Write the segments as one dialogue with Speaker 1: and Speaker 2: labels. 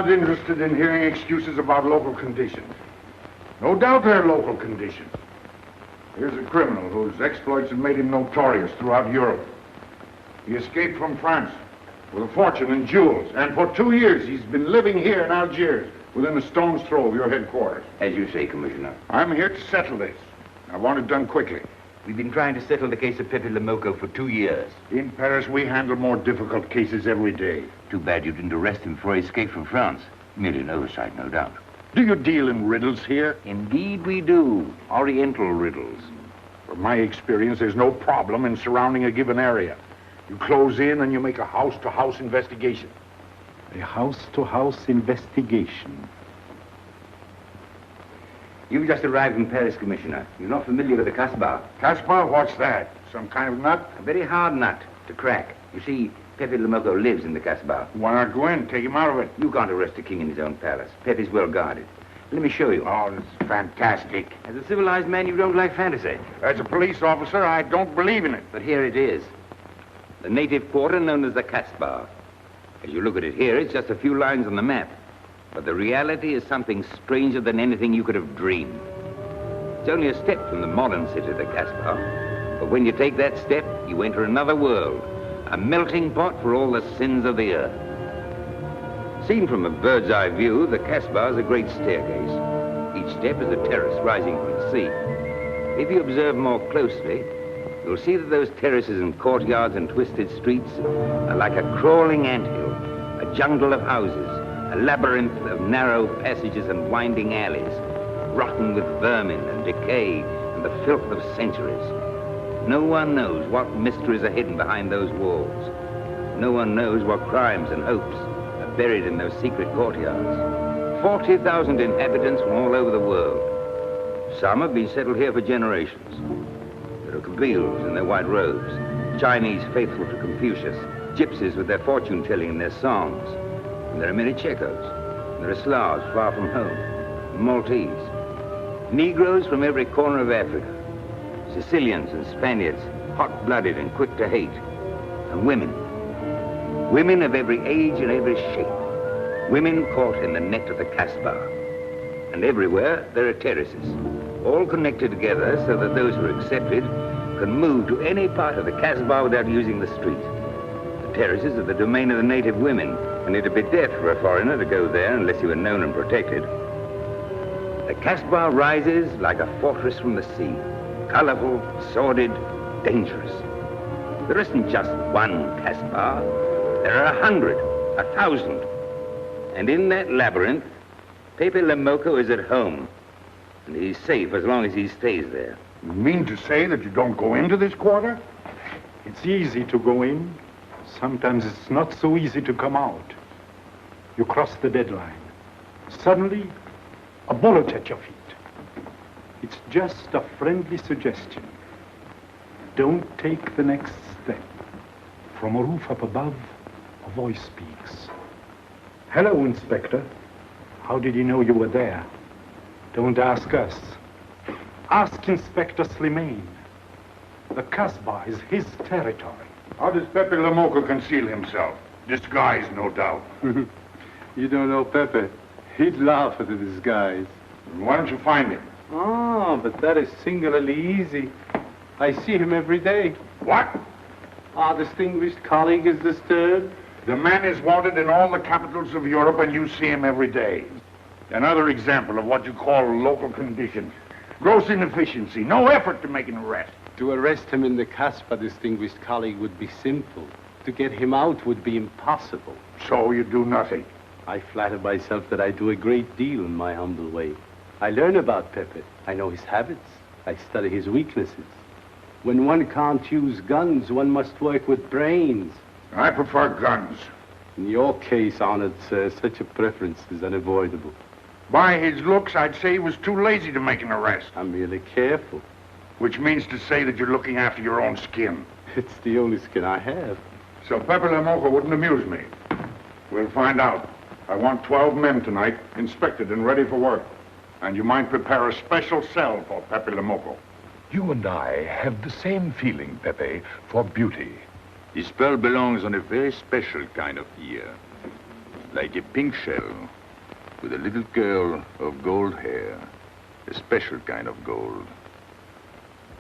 Speaker 1: not interested in hearing excuses about local conditions. No doubt they're local conditions. Here's a criminal whose exploits have made him notorious throughout Europe. He escaped from France with a fortune in jewels, and for 2 years he's been living here in Algiers, within a stone's throw of your headquarters.
Speaker 2: As you say, Commissioner.
Speaker 1: I'm here to settle this. I want it done quickly.
Speaker 2: We've been trying to settle the case of Pepe Loko for 2 years.
Speaker 1: In Paris, we handle more difficult cases every day.
Speaker 2: Too bad you didn't arrest him before he escaped from France. Merely an oversight, no doubt.
Speaker 1: Do you deal in riddles here?
Speaker 2: Indeed we do. Oriental riddles.
Speaker 1: From my experience, there's no problem in surrounding a given area. You close in and you make a house-to-house investigation.
Speaker 3: A house-to-house investigation.
Speaker 2: You've just arrived in Paris, Commissioner. You're not familiar with the Kasbah.
Speaker 1: Kasbah? What's that? Some kind of nut?
Speaker 2: A very hard nut to crack. You see, Pepe Loko lives in the Kasbah.
Speaker 1: Why not go in? Take him out of it.
Speaker 2: You can't arrest a king in his own palace. Pepe's well guarded. Let me show you.
Speaker 1: Oh, it's fantastic.
Speaker 2: As a civilized man, you don't like fantasy.
Speaker 1: As a police officer, I don't believe in it.
Speaker 2: But here it is. The native quarter known as the Kasbah. As you look at it here, it's just a few lines on the map. But the reality is something stranger than anything you could have dreamed. It's only a step from the modern city, the Kasbah. But when you take that step, you enter another world, a melting pot for all the sins of the earth. Seen from a bird's eye view, the Kasbah is a great staircase. Each step is a terrace rising from the sea. If you observe more closely, you'll see that those terraces and courtyards and twisted streets are like a crawling anthill, a jungle of houses, a labyrinth of narrow passages and winding alleys, rotten with vermin and decay and the filth of centuries. No one knows what mysteries are hidden behind those walls. No one knows what crimes and hopes are buried in those secret courtyards. 40,000 inhabitants from all over the world. Some have been settled here for generations. There are Kabyles in their white robes, Chinese faithful to Confucius, gypsies with their fortune-telling and their songs. And there are many Checos. There are Slavs far from home, Maltese, Negroes from every corner of Africa, Sicilians and Spaniards, hot-blooded and quick to hate, and women. Women of every age and every shape. Women caught in the net of the Kasbah. And everywhere there are terraces, all connected together so that those who are accepted can move to any part of the Kasbah without using the street. The terraces are the domain of the native women, and it'd be death for a foreigner to go there unless he were known and protected. The Kasbah rises like a fortress from the sea, colorful, sordid, dangerous. There isn't just one Kasbah. There are 100, 1,000. And in that labyrinth, Pepe Loko is at home. And he's safe as long as he stays there.
Speaker 1: You mean to say that you don't go into this quarter?
Speaker 3: It's easy to go in. Sometimes it's not so easy to come out. You cross the deadline. Suddenly, a bullet at your feet. It's just a friendly suggestion. Don't take the next step. From a roof up above, a voice speaks. Hello, Inspector. How did you know you were there? Don't ask us. Ask Inspector Slimane. The Kasbah is his territory.
Speaker 1: How does Pepe Loko conceal himself? Disguise, no doubt.
Speaker 4: You don't know Pepe. He'd laugh at the disguise.
Speaker 1: Why don't you find him?
Speaker 4: Oh, but that is singularly easy. I see him every day.
Speaker 1: What?
Speaker 4: Our distinguished colleague is disturbed.
Speaker 1: The man is wanted in all the capitals of Europe, and you see him every day. Another example of what you call local conditions. Gross inefficiency, no effort to make an arrest.
Speaker 4: To arrest him in the Kasbah, distinguished colleague, would be simple. To get him out would be impossible.
Speaker 1: So you do nothing.
Speaker 4: I flatter myself that I do a great deal in my humble way. I learn about Pepe. I know his habits. I study his weaknesses. When one can't use guns, one must work with brains.
Speaker 1: I prefer guns.
Speaker 4: In your case, honored sir, such a preference is unavoidable.
Speaker 1: By his looks, I'd say he was too lazy to make an arrest.
Speaker 4: I'm merely careful.
Speaker 1: Which means to say that you're looking after your own skin.
Speaker 4: It's the only skin I have.
Speaker 1: So Pepe Loko wouldn't amuse me. We'll find out. I want 12 men tonight, inspected and ready for work. And you might prepare a special cell for Pepe Loko.
Speaker 5: You and I have the same feeling, Pepe, for beauty.
Speaker 6: This pearl belongs on a very special kind of ear.
Speaker 5: like a pink shell, with a little curl of gold hair, a special kind of gold.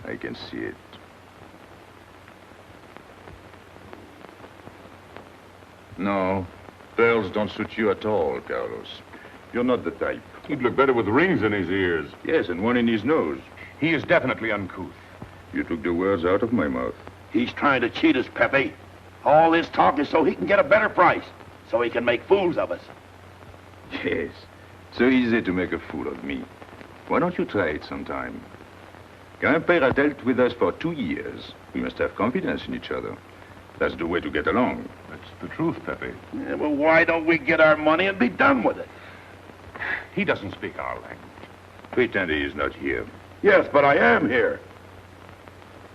Speaker 5: I can see it. No, pearls don't suit you at all, Carlos. You're not the type.
Speaker 1: He'd look better with rings in his ears.
Speaker 5: Yes, and one in his nose.
Speaker 1: He is definitely uncouth.
Speaker 5: You took the words out of my mouth.
Speaker 6: He's trying to cheat us, Pepe. All this talk is so he can get a better price, so he can make fools of us.
Speaker 5: Yes, so easy to make a fool of me. Why don't you try it sometime? Grandpère has dealt with us for 2 years. We must have confidence in each other. That's the way to get along.
Speaker 1: That's the truth, Pepe.
Speaker 6: Yeah, well, why don't we get our money and be done with it?
Speaker 1: He doesn't speak our language.
Speaker 5: Pretend he is not here.
Speaker 6: Yes, but I am here.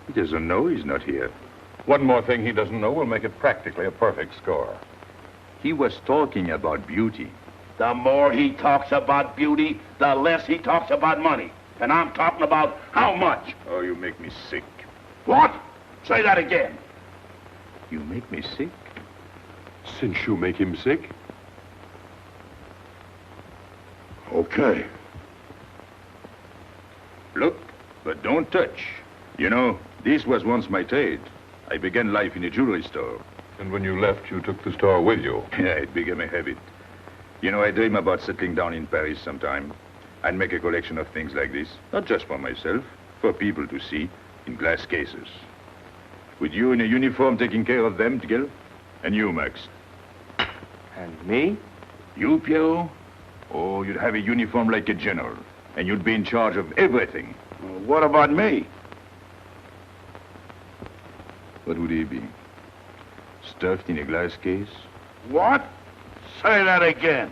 Speaker 5: He doesn't know he's not here.
Speaker 1: One more thing he doesn't know will make it practically a perfect score.
Speaker 5: He was talking about beauty.
Speaker 6: The more he talks about beauty, the less he talks about money. And I'm talking about how much.
Speaker 5: Oh, you make me sick.
Speaker 6: What? Say that again.
Speaker 5: You make me sick?
Speaker 1: Since you make him sick?
Speaker 6: Okay.
Speaker 5: Look, but don't touch. You know, this was once my trade. I began life in a jewelry store.
Speaker 1: And when you left, you took the store with you.
Speaker 5: Yeah, it became a habit. You know, I dream about settling down in Paris sometime. I'd make a collection of things like this, not just for myself, for people to see, in glass cases. With you in a uniform taking care of them, Miguel? And you, Max?
Speaker 2: And me?
Speaker 5: You, Pierrot? Oh, you'd have a uniform like a general, and you'd be in charge of everything.
Speaker 6: Well, what about me?
Speaker 5: What would he be? Stuffed in a glass case?
Speaker 6: What? Say that again.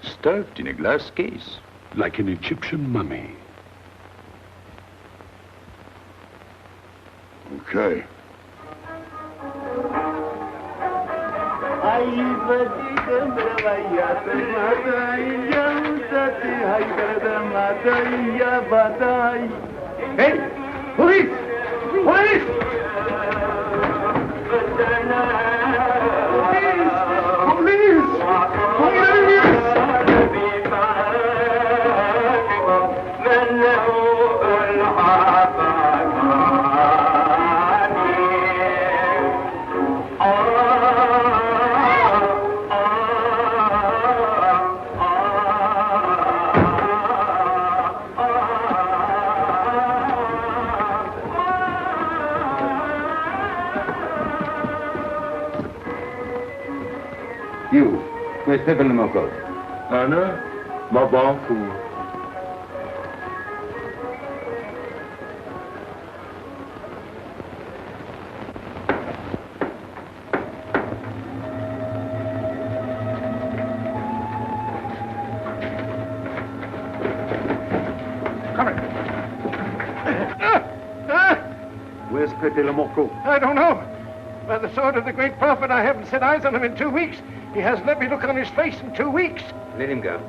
Speaker 5: Stuffed in a glass case?
Speaker 1: Like an Egyptian mummy.
Speaker 6: Okay.
Speaker 3: Hey! Police! Police!
Speaker 2: You, where's Pepe Loko?
Speaker 1: Anna, ma banco.
Speaker 3: Where's Pepe Loko?
Speaker 7: I don't know. By the sword of the great prophet, I haven't set eyes on him in 2 weeks. He hasn't let me look on his face in 2 weeks.
Speaker 2: Let him go.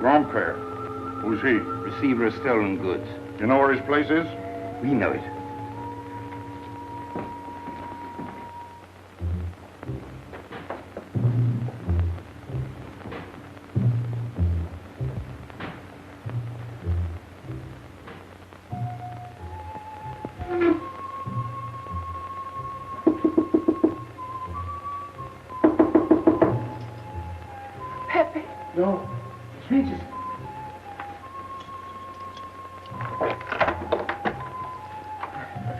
Speaker 1: Grandpère. Who's he?
Speaker 2: Receiver of stolen goods.
Speaker 1: You know where his place is?
Speaker 2: We know it.
Speaker 7: Pepe. No. Regis.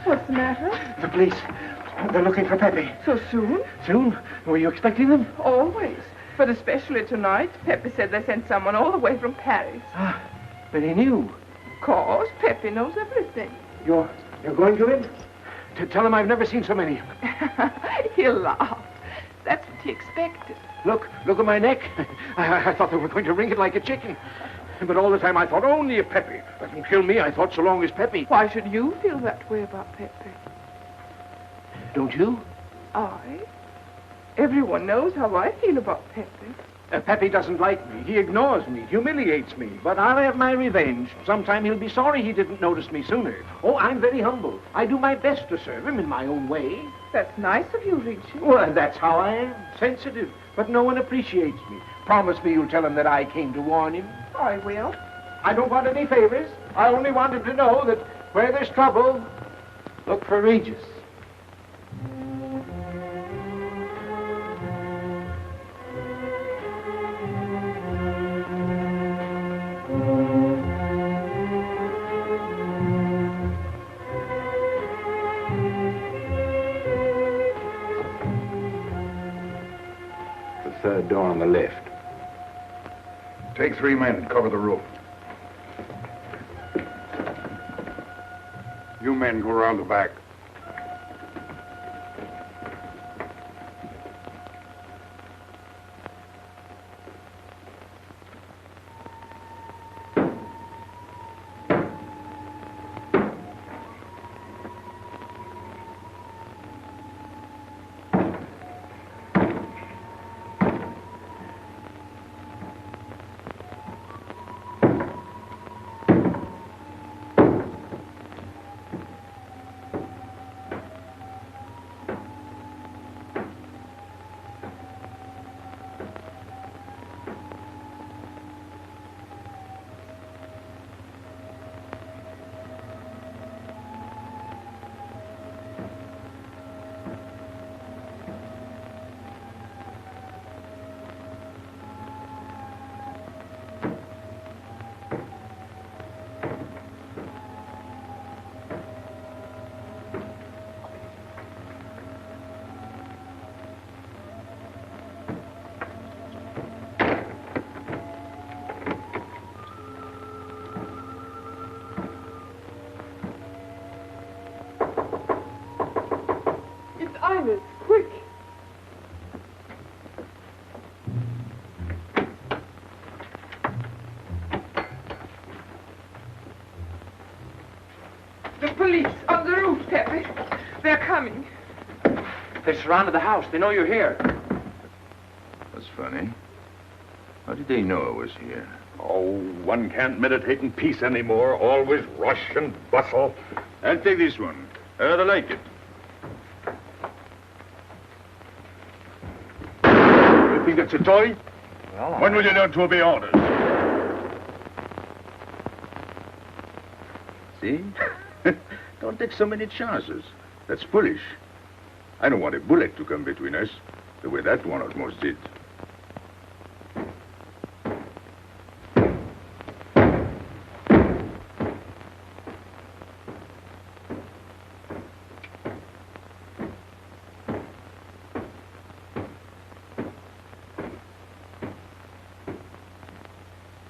Speaker 8: What's the matter?
Speaker 7: The police. They're looking for Pepe.
Speaker 8: So soon?
Speaker 7: Soon? Were you expecting them?
Speaker 8: Always. But especially tonight. Pepe said they sent someone all the way from Paris.
Speaker 7: Ah, but he knew.
Speaker 8: Of course, Pepe knows everything.
Speaker 7: You're going to him? To tell him I've never seen so many.
Speaker 8: He'll laugh. That's what he expected.
Speaker 7: Look at my neck. I thought they were going to wring it like a chicken. But all the time I thought only if Pepe doesn't kill me, I thought so long as Pepe.
Speaker 8: Why should you feel that way about Pepe?
Speaker 7: Don't you?
Speaker 8: I? Everyone knows how I feel about Pepe.
Speaker 7: Pepe doesn't like me. He ignores me, humiliates me. But I'll have my revenge. Sometime he'll be sorry he didn't notice me sooner. Oh, I'm very humble. I do my best to serve him in my own way.
Speaker 8: That's nice of you, Richie.
Speaker 7: Well, that's how I am. Sensitive. But no one appreciates me. Promise me you'll tell him that I came to warn him.
Speaker 8: I will.
Speaker 7: I don't want any favors. I only want him to know that where there's trouble, look for Regis.
Speaker 1: The third door on the left. Take 3 men and cover the roof. You men go around the back.
Speaker 8: Quick. The police on the roof, Pepe. They're coming.
Speaker 7: They surrounded the house. They know you're here.
Speaker 5: That's funny. How did they know I was here?
Speaker 6: Oh, one can't meditate in peace anymore. Always rush and bustle.
Speaker 5: I'll take this one. I rather like it.
Speaker 6: You think it's a toy?
Speaker 7: Well,
Speaker 6: When will you learn to obey orders?
Speaker 5: See? Don't take so many chances. That's foolish. I don't want a bullet to come between us, the way that one almost did.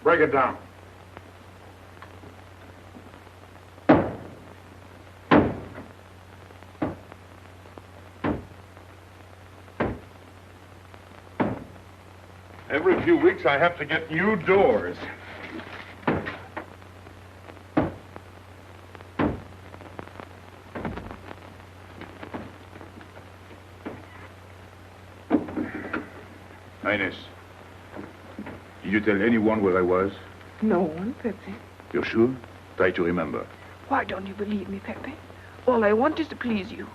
Speaker 1: Break it down.
Speaker 6: Every few weeks I have to get new doors.
Speaker 5: Highness, did you tell anyone where I was?
Speaker 8: No one, Pepe.
Speaker 5: You're sure? Try to remember.
Speaker 8: Why don't you believe me, Pepe? All I want is to please you.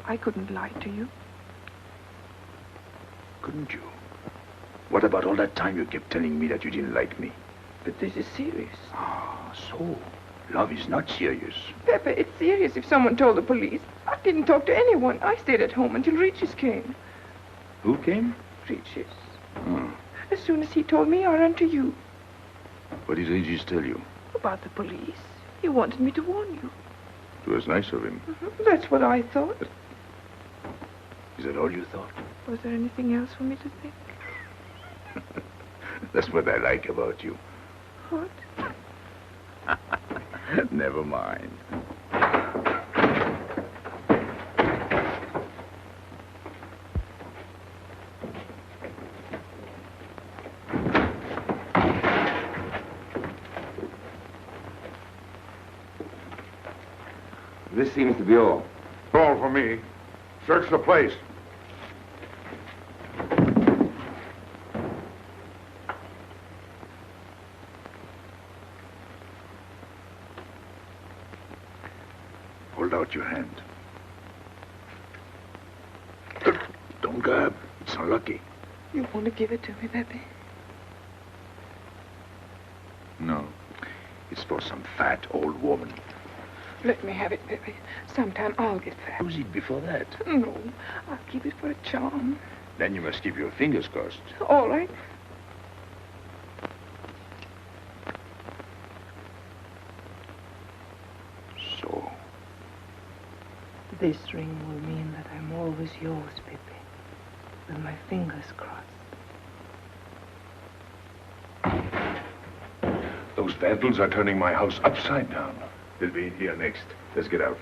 Speaker 8: I couldn't lie to you.
Speaker 5: Couldn't you? What about all that time you kept telling me that you didn't like me?
Speaker 8: But this is serious.
Speaker 5: Ah, so love is not serious.
Speaker 8: Pepe, it's serious if someone told the police. I didn't talk to anyone. I stayed at home until Regis came.
Speaker 5: Who came?
Speaker 8: Regis.
Speaker 5: Hmm.
Speaker 8: As soon as he told me, I ran to you.
Speaker 5: What did Regis tell you?
Speaker 8: About the police. He wanted me to warn you.
Speaker 5: It was nice of him.
Speaker 8: That's what I thought.
Speaker 5: Is that all you thought?
Speaker 8: Was there anything else for me to think?
Speaker 5: That's what I like about you.
Speaker 8: What?
Speaker 5: Never mind.
Speaker 2: This seems to be all.
Speaker 1: All for me. Search the place.
Speaker 5: Hold out your hand. Don't grab. It's unlucky.
Speaker 8: You want to give it to me, Pepe?
Speaker 5: No. It's for some fat old woman.
Speaker 8: Let me have it, Pepe. Sometime I'll get fat.
Speaker 5: Use it before that.
Speaker 8: No, I'll keep it for a charm.
Speaker 5: Then you must keep your fingers crossed.
Speaker 8: All right.
Speaker 5: So.
Speaker 8: This ring will mean that I'm always yours, Pepe. With my fingers crossed.
Speaker 5: Those vandals are turning my house upside down. They'll be in here next. Let's get out.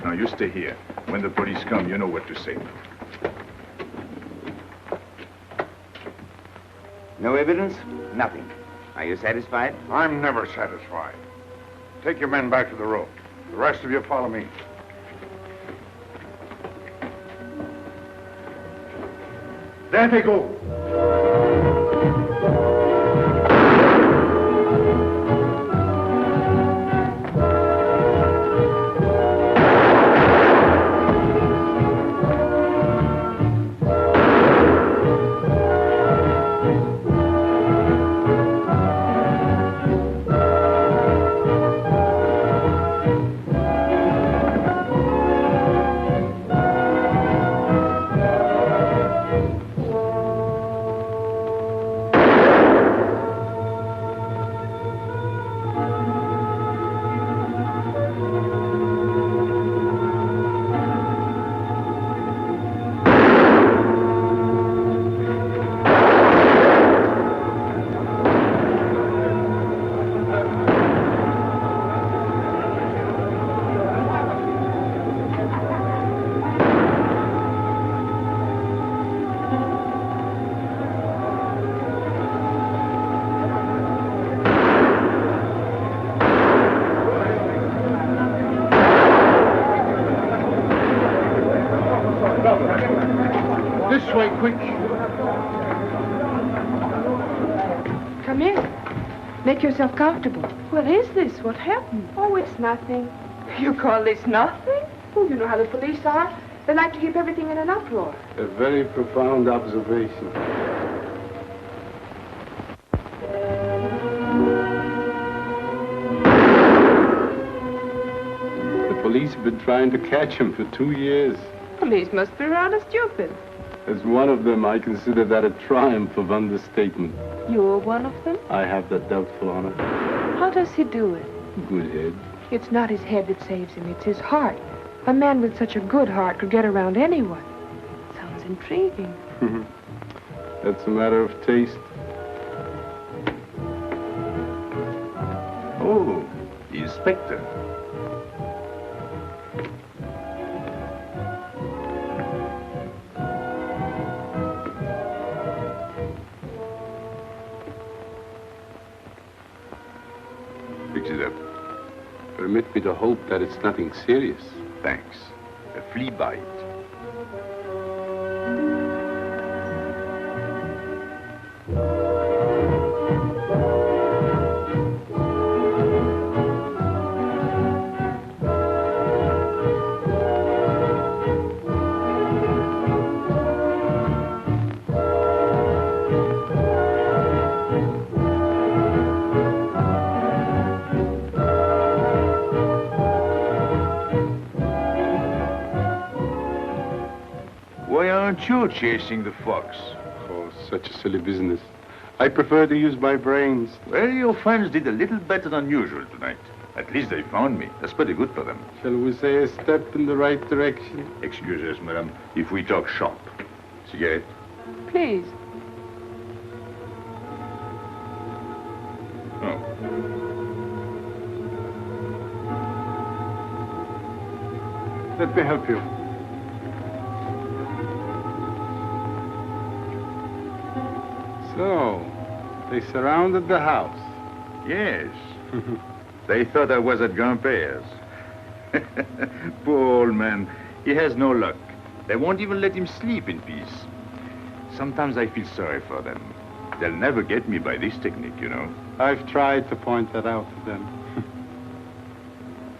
Speaker 5: Now, you stay here. When the police come, you know what to say.
Speaker 2: No evidence? Nothing. Are you satisfied?
Speaker 1: I'm never satisfied. Take your men back to the room. The rest of you follow me. There they go. This way, quick.
Speaker 8: Come in. Make yourself comfortable. What is this? What happened?
Speaker 9: Oh, it's nothing.
Speaker 8: You call this nothing?
Speaker 9: Oh, you know how the police are. They like to keep everything in an uproar.
Speaker 4: A very profound observation. The police have been trying to catch him for 2 years.
Speaker 8: Police must be rather stupid.
Speaker 4: As one of them, I consider that a triumph of understatement.
Speaker 8: You're one of them?
Speaker 4: I have that doubtful honor.
Speaker 8: How does he do it?
Speaker 4: Good head.
Speaker 8: It's not his head that saves him, it's his heart. A man with such a good heart could get around anyone. Sounds intriguing.
Speaker 4: That's a matter of taste.
Speaker 5: Oh, the inspector. Fix it up.
Speaker 4: Permit me to hope that it's nothing serious.
Speaker 5: Thanks. A flea bite. Why aren't you chasing the fox?
Speaker 4: Oh, such a silly business. I prefer to use my brains.
Speaker 5: Well, your friends did a little better than usual tonight. At least they found me. That's pretty good for them.
Speaker 4: Shall we say a step in the right direction?
Speaker 5: Excuse us, madam, if we talk shop. Cigarette?
Speaker 8: Please.
Speaker 5: Oh.
Speaker 3: Let me help you.
Speaker 4: So, they surrounded the house.
Speaker 5: Yes. They thought I was at Grandpère's. Poor old man. He has no luck. They won't even let him sleep in peace. Sometimes I feel sorry for them. They'll never get me by this technique, you know.
Speaker 4: I've tried to point that out to them.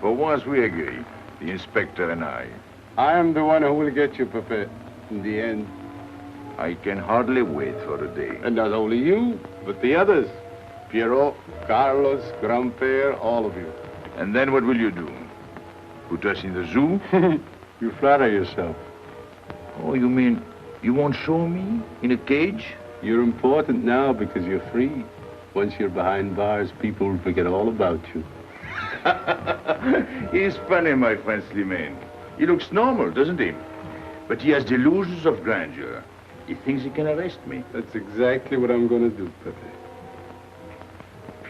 Speaker 5: For once we agree, the inspector and I.
Speaker 4: I am the one who will get you, Pepe, in the end.
Speaker 5: I can hardly wait for the day.
Speaker 4: And not only you, but the others. Piero, Carlos, Grandpere, all of you.
Speaker 5: And then what will you do? Put us in the zoo?
Speaker 4: You flatter yourself.
Speaker 5: Oh, you mean you won't show me in a cage?
Speaker 4: You're important now because you're free. Once you're behind bars, people will forget all about you.
Speaker 5: He's funny, my friend Slimane. He looks normal, doesn't he? But he has delusions of grandeur. He thinks he can arrest me.
Speaker 4: That's exactly what I'm going to do, Pepe.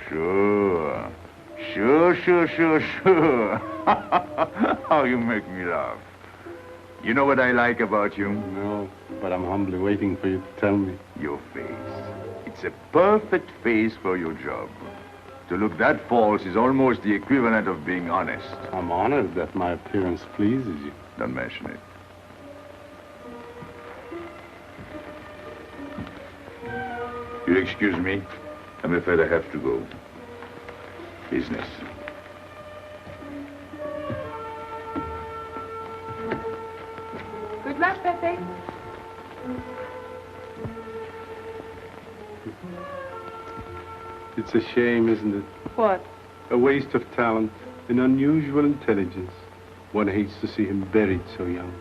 Speaker 5: Sure. Sure. How you make me laugh. You know what I like about you?
Speaker 4: No, but I'm humbly waiting for you to tell me.
Speaker 5: Your face. It's a perfect face for your job. To look that false is almost the equivalent of being honest.
Speaker 4: I'm honored that my appearance pleases you.
Speaker 5: Don't mention it. You'll excuse me. I'm afraid I have to go. Business.
Speaker 9: Good luck, Pepe.
Speaker 4: It's a shame, isn't it?
Speaker 8: What?
Speaker 4: A waste of talent, an unusual intelligence. One hates to see him buried so young.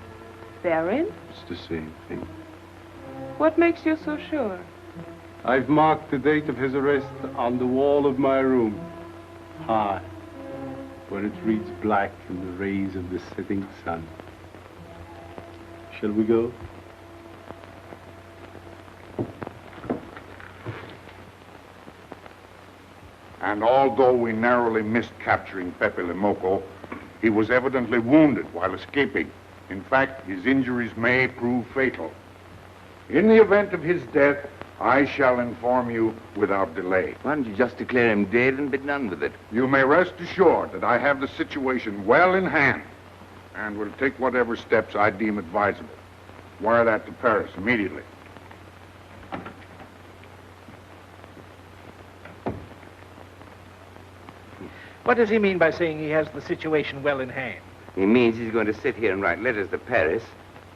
Speaker 8: Buried?
Speaker 4: It's the same thing.
Speaker 8: What makes you so sure?
Speaker 4: I've marked the date of his arrest on the wall of my room. High, where it reads black in the rays of the setting sun. Shall we go?
Speaker 1: And although we narrowly missed capturing Pepe Loko, he was evidently wounded while escaping. In fact, his injuries may prove fatal. In the event of his death, I shall inform you without delay.
Speaker 2: Why don't you just declare him dead and be done with it?
Speaker 1: You may rest assured that I have the situation well in hand and will take whatever steps I deem advisable. Wire that to Paris immediately.
Speaker 7: What does he mean by saying he has the situation well in hand?
Speaker 2: He means he's going to sit here and write letters to Paris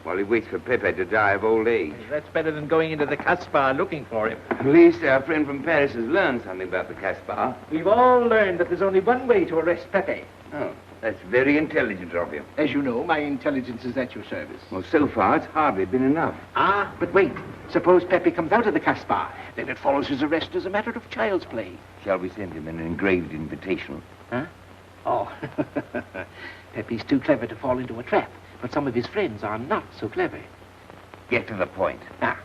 Speaker 2: while he waits for Pepe to die of old age.
Speaker 7: That's better than going into the Kasbah looking for him.
Speaker 2: At least our friend from Paris has learned something about the Kasbah.
Speaker 7: We've all learned that there's only one way to arrest Pepe.
Speaker 2: Oh, that's very intelligent of you.
Speaker 7: As you know, my intelligence is at your service.
Speaker 2: Well, so far, it's hardly been enough.
Speaker 7: Ah, but wait. Suppose Pepe comes out of the Kasbah. Then it follows his arrest as a matter of child's play.
Speaker 2: Shall we send him an engraved invitation?
Speaker 7: Huh? Oh, Pepe's too clever to fall into a trap, but some of his friends are not so clever.
Speaker 2: Get to the point.
Speaker 7: Now,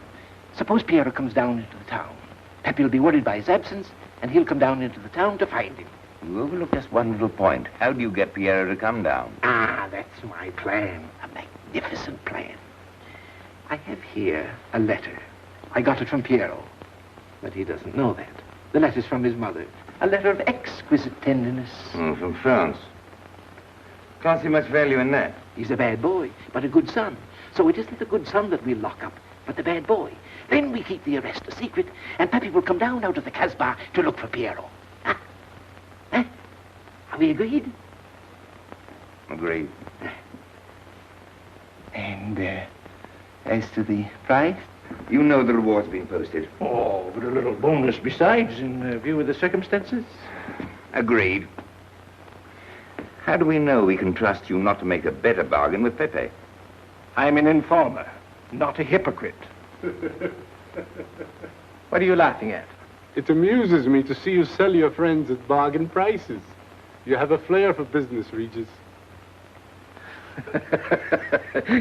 Speaker 7: suppose Piero comes down into the town. Pepe will be worried by his absence, and he'll come down into the town to find him.
Speaker 2: You overlook just one little point. How do you get Piero to come down?
Speaker 7: Ah, that's my plan. A magnificent plan. I have here a letter. I got it from Piero, but he doesn't know that. The letter's from his mother. A letter of exquisite tenderness.
Speaker 2: From France. Can't see much value in that.
Speaker 7: He's a bad boy, but a good son. So it isn't the good son that we'll lock up, but the bad boy. Then we keep the arrest a secret, and Pepe will come down out of the Kasbah to look for Piero. Huh? Huh? Are we agreed?
Speaker 2: Agreed.
Speaker 7: And, as to the price?
Speaker 2: You know the reward's been posted.
Speaker 7: Oh, but a little bonus besides, in view of the circumstances.
Speaker 2: Agreed. How do we know we can trust you not to make a better bargain with Pepe?
Speaker 7: I'm an informer, not a hypocrite. What are you laughing at?
Speaker 4: It amuses me to see you sell your friends at bargain prices. You have a flair for business, Regis.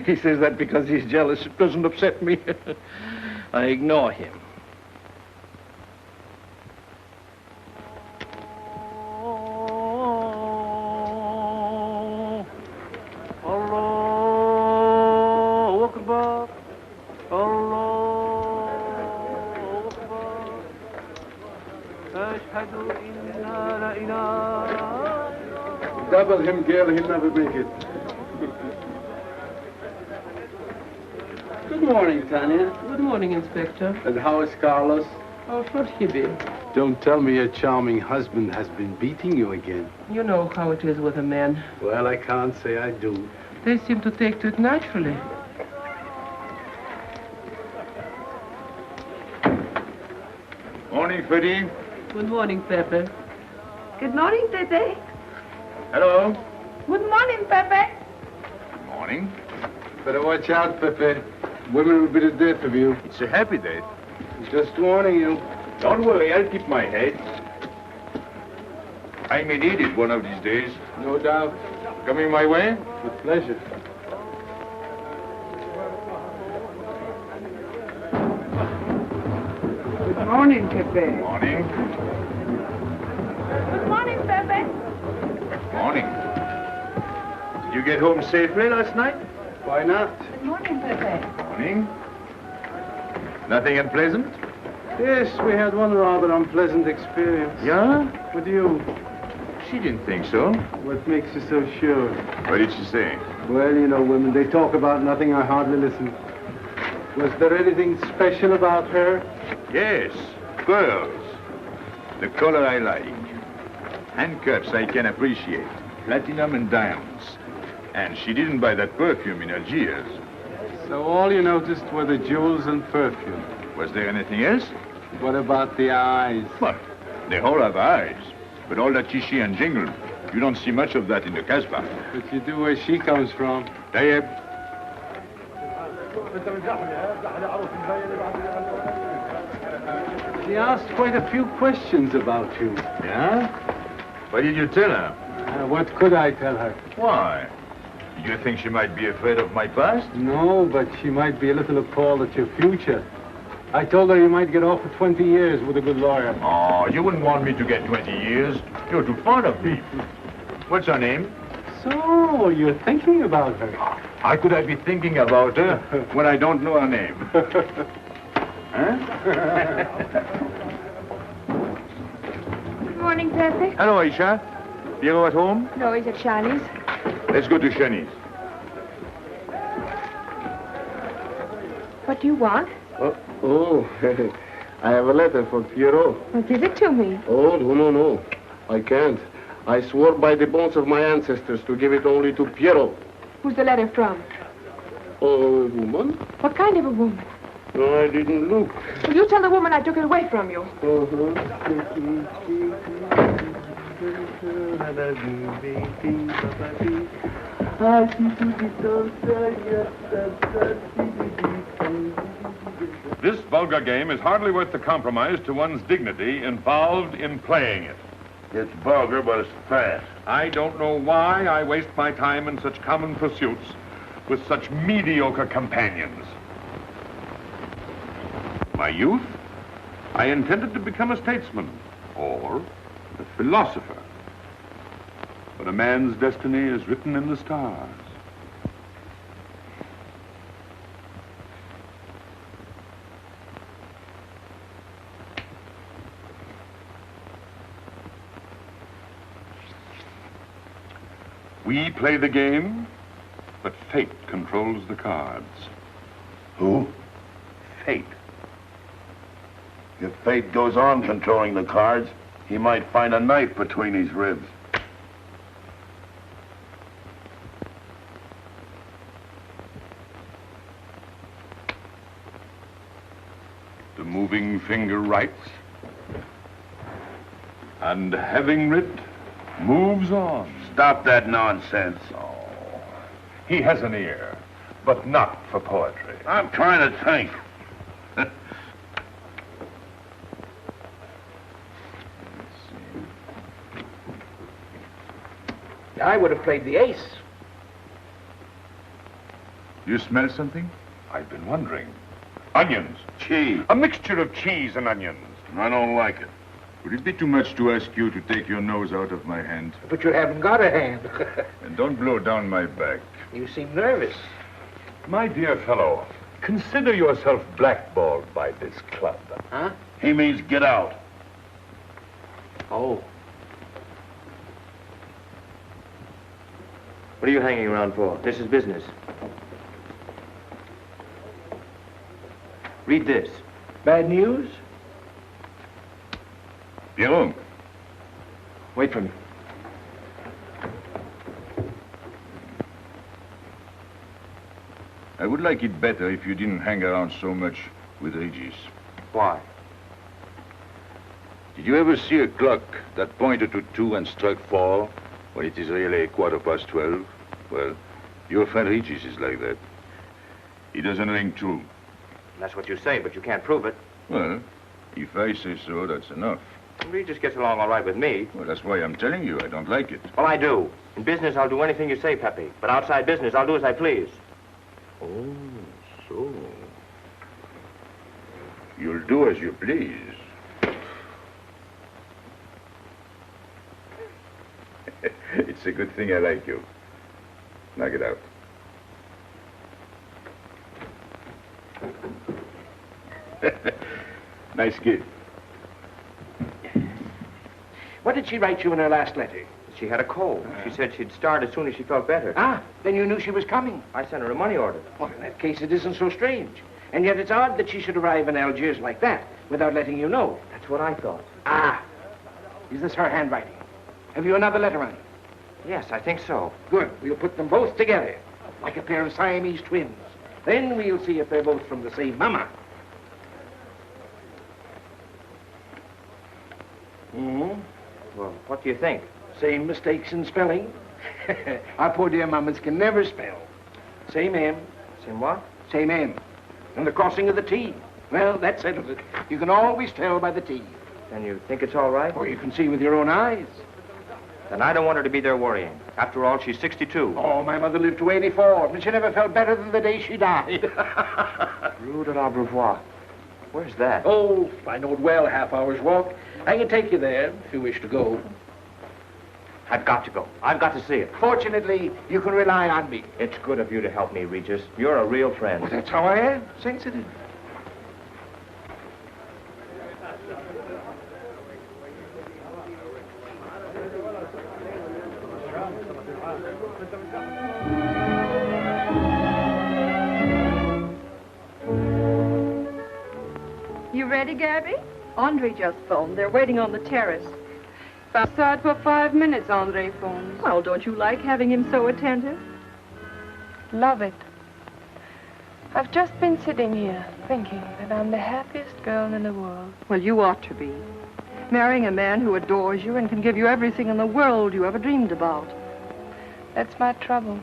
Speaker 7: He says that because he's jealous. It doesn't upset me. I ignore him.
Speaker 4: Double him, Gail, he'll never make it.
Speaker 10: Good morning, Tanya. Good morning, Inspector.
Speaker 4: And how is Carlos?
Speaker 10: Oh, should he be?
Speaker 4: Don't tell me your charming husband has been beating you again.
Speaker 10: You know how it is with a man.
Speaker 4: Well, I can't say I do.
Speaker 10: They seem to take to it naturally.
Speaker 1: Morning, Freddie.
Speaker 10: Good morning, Pepe.
Speaker 9: Good morning, Pepe.
Speaker 1: Hello.
Speaker 9: Good morning, Pepe.
Speaker 1: Good morning.
Speaker 4: Better watch out, Pepe. Women will be the death of you.
Speaker 5: It's a happy day.
Speaker 4: Just warning you.
Speaker 5: Don't worry, I'll keep my head. I may need it one of these days.
Speaker 4: No doubt.
Speaker 1: Coming my way?
Speaker 4: With pleasure.
Speaker 10: Good morning, Pepe.
Speaker 1: Morning.
Speaker 9: Good morning, Pepe.
Speaker 5: Morning. Did you get home safely last night?
Speaker 4: Why not?
Speaker 9: Good morning, Pepe.
Speaker 5: Morning. Nothing unpleasant?
Speaker 4: Yes, we had one rather unpleasant experience.
Speaker 5: Yeah?
Speaker 4: With you.
Speaker 5: She didn't think so.
Speaker 4: What makes you so sure?
Speaker 5: What did she say?
Speaker 4: Well, you know, women, they talk about nothing. I hardly listen. Was there anything special about her?
Speaker 5: Yes, pearls. The color I like. Handcuffs I can appreciate. Platinum and diamonds. And she didn't buy that perfume in Algiers.
Speaker 4: So all you noticed were the jewels and perfume.
Speaker 5: Was there anything else?
Speaker 4: What about the eyes?
Speaker 5: What? They all have eyes. But all that chichi and jingle, you don't see much of that in the Kasbah.
Speaker 4: But you do where she comes from.
Speaker 5: Tayyib.
Speaker 4: She asked quite a few questions about you.
Speaker 5: Yeah? What did you tell her?
Speaker 4: What could I tell her?
Speaker 5: Why? Did you think she might be afraid of my past?
Speaker 4: No, but she might be a little appalled at your future. I told her you might get off for 20 years with a good lawyer.
Speaker 5: Oh, you wouldn't want me to get 20 years. You're too fond of me. What's her name?
Speaker 4: So, you're thinking about her.
Speaker 5: How could I be thinking about her when I don't know her name? Huh?
Speaker 9: Good morning, Pepe.
Speaker 5: Hello, Aisha. Piero at home?
Speaker 9: No, he's at Shani's.
Speaker 5: Let's go to Shani's.
Speaker 9: What do you want?
Speaker 11: Oh, I have a letter for Piero.
Speaker 9: Well, give it to me.
Speaker 11: Oh, no. I can't. I swore by the bones of my ancestors to give it only to Piero.
Speaker 9: Who's the letter from?
Speaker 11: Oh, woman?
Speaker 9: What kind of a woman?
Speaker 11: No, I didn't look.
Speaker 9: Will you tell the woman I took it away from you?
Speaker 12: This vulgar game is hardly worth the compromise to one's dignity involved in playing it.
Speaker 6: It's vulgar, but it's fast.
Speaker 12: I don't know why I waste my time in such common pursuits with such mediocre companions. My youth, I intended to become a statesman or a philosopher. But a man's destiny is written in the stars. We play the game, but fate controls the cards.
Speaker 6: Who? Fate. If fate goes on controlling the cards, he might find a knife between his ribs.
Speaker 12: The moving finger writes, and having writ, moves on.
Speaker 6: Stop that nonsense.
Speaker 12: Oh, he has an ear, but not for poetry.
Speaker 6: I'm trying to think.
Speaker 7: I would have played the ace.
Speaker 5: You smell something?
Speaker 12: I've been wondering. Onions.
Speaker 6: Cheese.
Speaker 12: A mixture of cheese and onions.
Speaker 6: I don't like it.
Speaker 5: Would it be too much to ask you to take your nose out of my hand?
Speaker 7: But you haven't got a hand.
Speaker 5: And don't blow down my back.
Speaker 7: You seem nervous.
Speaker 12: My dear fellow, consider yourself blackballed by this club.
Speaker 7: Huh?
Speaker 6: He means get out.
Speaker 7: Oh.
Speaker 13: What are you hanging around for? This is business. Read this.
Speaker 7: Bad news?
Speaker 5: Pierrot.
Speaker 7: Wait for me.
Speaker 5: I would like it better if you didn't hang around so much with Regis.
Speaker 13: Why?
Speaker 5: Did you ever see a clock that pointed to 2 and struck 4 when it is really 12:15? Well, your friend Regis is like that. He doesn't ring true.
Speaker 13: That's what you say, but you can't prove it.
Speaker 5: Well, if I say so, that's enough.
Speaker 13: Regis gets along all right with me.
Speaker 5: Well, that's why I'm telling you I don't like it.
Speaker 13: Well, I do. In business, I'll do anything you say, Pepe. But outside business, I'll do as I please.
Speaker 5: Oh, so. You'll do as you please. It's a good thing I like you. Knock it out. Nice kid.
Speaker 7: What did she write you in her last letter?
Speaker 13: She had a cold. She said she'd start as soon as she felt better.
Speaker 7: Ah, then you knew she was coming.
Speaker 13: I sent her a money order.
Speaker 7: Well, in that case, it isn't so strange. And yet it's odd that she should arrive in Algiers like that, without letting you know.
Speaker 13: That's what I thought.
Speaker 7: Ah, is this her handwriting? Have you another letter on it?
Speaker 13: Yes, I think so.
Speaker 7: Good. We'll put them both together, like a pair of Siamese twins. Then we'll see if they're both from the same mama. Mm-hmm.
Speaker 13: Well, what do you think?
Speaker 7: Same mistakes in spelling. Our poor dear mamas can never spell. Same M.
Speaker 13: Same what?
Speaker 7: Same M. And the crossing of the T. Well, that settles it. You can always tell by the T.
Speaker 13: Then you think it's all right?
Speaker 7: Or you can see with your own eyes.
Speaker 13: Then I don't want her to be there worrying. After all, she's 62.
Speaker 7: Oh, my mother lived to 84, and she never felt better than the day she died.
Speaker 13: Rue de l'Abreuvoir. Where's that?
Speaker 7: Oh, I know it well, half-hour's walk. I can take you there if you wish to go.
Speaker 13: I've got to go. I've got to see it.
Speaker 7: Fortunately, you can rely on me.
Speaker 13: It's good of you to help me, Regis. You're a real friend.
Speaker 7: Well, that's how I am. Sensitive.
Speaker 9: You ready, Gabby?
Speaker 14: Andre just phoned. They're waiting on the terrace.
Speaker 9: Outside for 5 minutes, Andre phones.
Speaker 14: Well, don't you like having him so attentive?
Speaker 8: Love it. I've just been sitting here thinking that I'm the happiest girl in the world.
Speaker 14: Well, you ought to be. Marrying a man who adores you and can give you everything in the world you ever dreamed about.
Speaker 8: That's my trouble.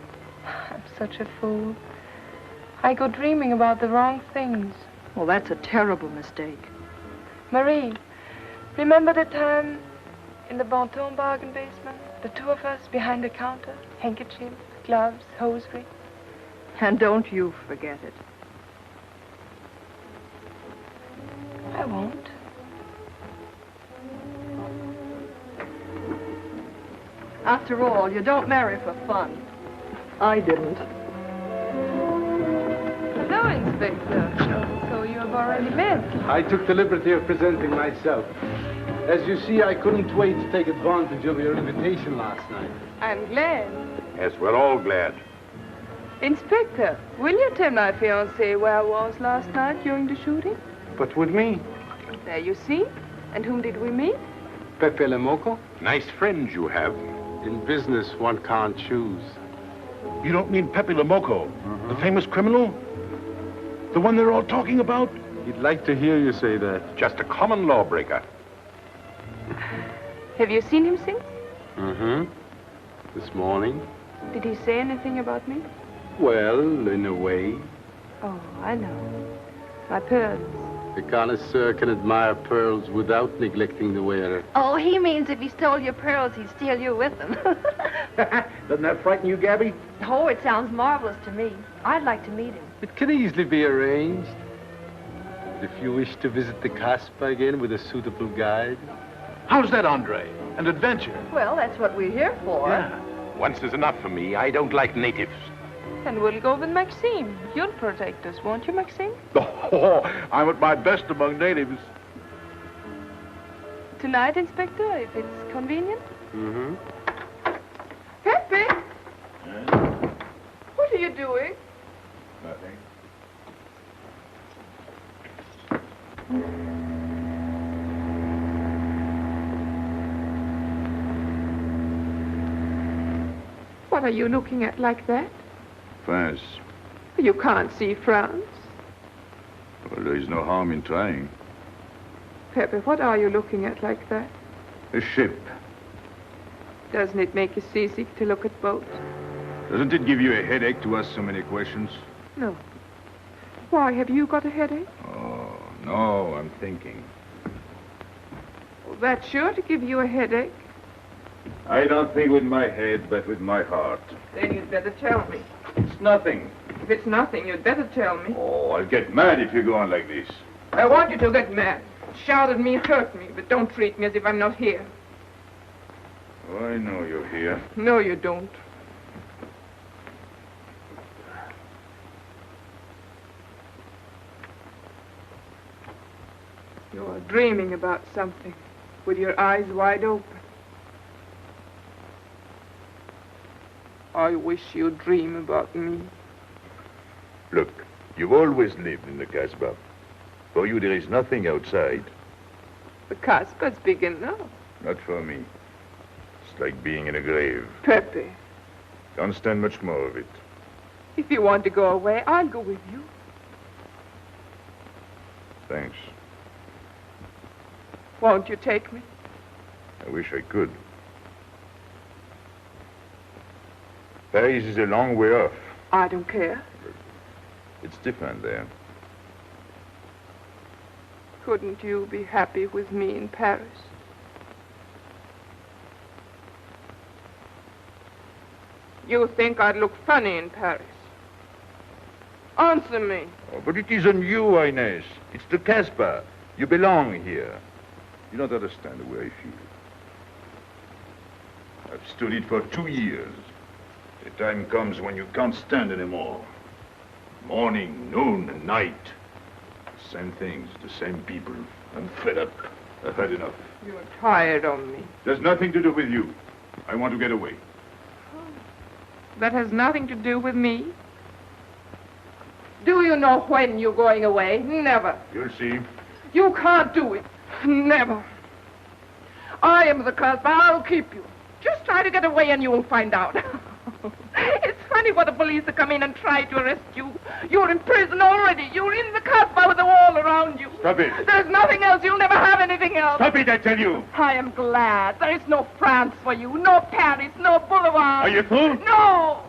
Speaker 8: I'm such a fool. I go dreaming about the wrong things.
Speaker 14: Well, that's a terrible mistake.
Speaker 8: Marie, remember the time in the Bonton bargain basement? The two of us behind the counter, handkerchiefs, gloves, hosiery.
Speaker 14: And don't you forget it.
Speaker 8: I won't.
Speaker 14: After all, you don't marry for fun. I didn't.
Speaker 8: Hello, Inspector. So you have already met.
Speaker 4: I took the liberty of presenting myself. As you see, I couldn't wait to take advantage of your invitation last night.
Speaker 8: I'm glad.
Speaker 5: Yes, we're all glad.
Speaker 8: Inspector, will you tell my fiancé where I was last night during the shooting?
Speaker 3: But with me,
Speaker 8: There you see. And whom did we meet?
Speaker 4: Pepe Loko?
Speaker 5: Nice friends you have.
Speaker 4: In business, one can't choose.
Speaker 6: You don't mean Pepe Loko, the famous criminal? The one they're all talking about?
Speaker 4: He'd like to hear you say that.
Speaker 5: Just a common lawbreaker.
Speaker 8: Have you seen him since?
Speaker 4: Mm-hmm. This morning?
Speaker 8: Did he say anything about me?
Speaker 4: Well, in a way.
Speaker 8: Oh, I know. My pearls.
Speaker 4: The connoisseur can admire pearls without neglecting the wearer.
Speaker 14: Oh, he means if he stole your pearls, he'd steal you with them.
Speaker 6: Doesn't that frighten you, Gabby?
Speaker 14: Oh, it sounds marvelous to me. I'd like to meet him.
Speaker 4: It can easily be arranged. But if you wish to visit the Kasbah again with a suitable guide...
Speaker 6: How's that, Andre? An adventure?
Speaker 14: Well, that's what we're here for.
Speaker 6: Yeah.
Speaker 5: Once is enough for me. I don't like natives.
Speaker 8: And we'll go with Maxime. You'll protect us, won't you, Maxime?
Speaker 6: Oh, I'm at my best among natives.
Speaker 8: Tonight, Inspector, if it's convenient.
Speaker 4: Mm-hmm.
Speaker 8: Pepe! What are you doing?
Speaker 5: Nothing.
Speaker 9: What are you looking at like that?
Speaker 5: France.
Speaker 9: You can't see France.
Speaker 5: Well, there is no harm in trying.
Speaker 9: Pepe, what are you looking at like that?
Speaker 5: A ship.
Speaker 9: Doesn't it make you seasick to look at boats?
Speaker 5: Doesn't it give you a headache to ask so many questions?
Speaker 9: No. Why, have you got a headache?
Speaker 5: Oh, no, I'm thinking.
Speaker 9: Well, that's sure to give you a headache.
Speaker 5: I don't think with my head, but with my heart.
Speaker 9: Then you'd better tell me.
Speaker 5: It's nothing.
Speaker 9: If it's nothing, you'd better tell me.
Speaker 5: Oh, I'll get mad if you go on like this.
Speaker 9: I want you to get mad. Shout at me, hurt me, but don't treat me as if I'm not here.
Speaker 5: Oh, I know you're here.
Speaker 9: No, you don't. You're dreaming about something with your eyes wide open. I wish you'd dream about me.
Speaker 5: Look, you've always lived in the Kasbah. For you, there is nothing outside.
Speaker 9: The Kasbah's big enough.
Speaker 5: Not for me. It's like being in a grave.
Speaker 9: Pepe,
Speaker 5: Can't stand much more of it.
Speaker 9: if you want to go away, I'll go with you.
Speaker 5: Thanks.
Speaker 9: Won't you take me?
Speaker 5: I wish I could. Paris is a long way off.
Speaker 9: I don't care.
Speaker 5: It's different there.
Speaker 9: Couldn't you be happy with me in Paris? You think I'd look funny in Paris? Answer me.
Speaker 5: Oh, but it isn't you, Inez. It's the Kasbah. You belong here. You don't understand the way I feel. I've stood it for 2 years. The time comes when you can't stand anymore. Morning, noon, and night. Same things, the same people. I'm fed up. I've had enough.
Speaker 9: You're tired of me.
Speaker 5: There's nothing to do with you. I want to get away.
Speaker 9: That has nothing to do with me. Do you know when you're going away? Never.
Speaker 5: You'll see.
Speaker 9: You can't do it. Never. I am the Kasbah. I'll keep you. Just try to get away and you'll find out. It's funny for the police to come in and try to arrest you. You're in prison already. You're in the Kasbah with a wall around you.
Speaker 5: Stop it.
Speaker 9: There's nothing else. You'll never have anything else.
Speaker 5: Stop it, I tell you.
Speaker 9: I am glad. There is no France for you. No Paris. No Boulevard.
Speaker 5: Are you through?
Speaker 9: No.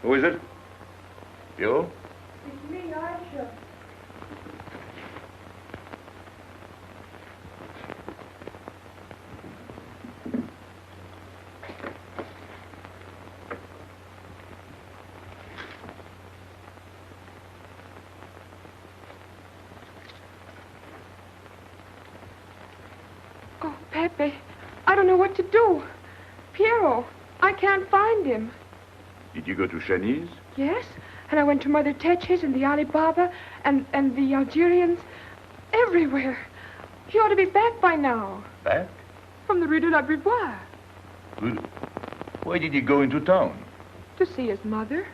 Speaker 5: Who is it? You?
Speaker 9: It's me, Aisha. Oh, Pepe, I don't know what to do. Piero, I can't find him.
Speaker 5: Did you go to Shani's?
Speaker 9: Yes, and I went to Mother Tetch's and the Alibaba and the Algerians. Everywhere. He ought to be back by now.
Speaker 5: Back?
Speaker 9: From the Rue de la Brivoire.
Speaker 5: Good. Why did he go into town?
Speaker 9: To see his mother.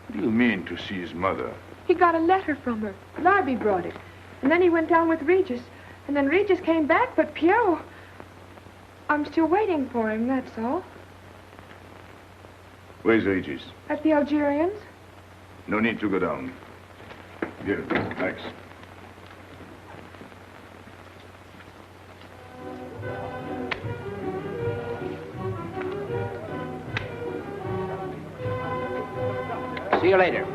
Speaker 5: What do you mean, to see his mother?
Speaker 9: He got a letter from her. Larby brought it. And then he went down with Regis. And then Regis came back, but Piero... I'm still waiting for him, that's all.
Speaker 5: Where's Regis?
Speaker 9: At the Algerians?
Speaker 5: No need to go down. Here, thanks.
Speaker 2: See you later.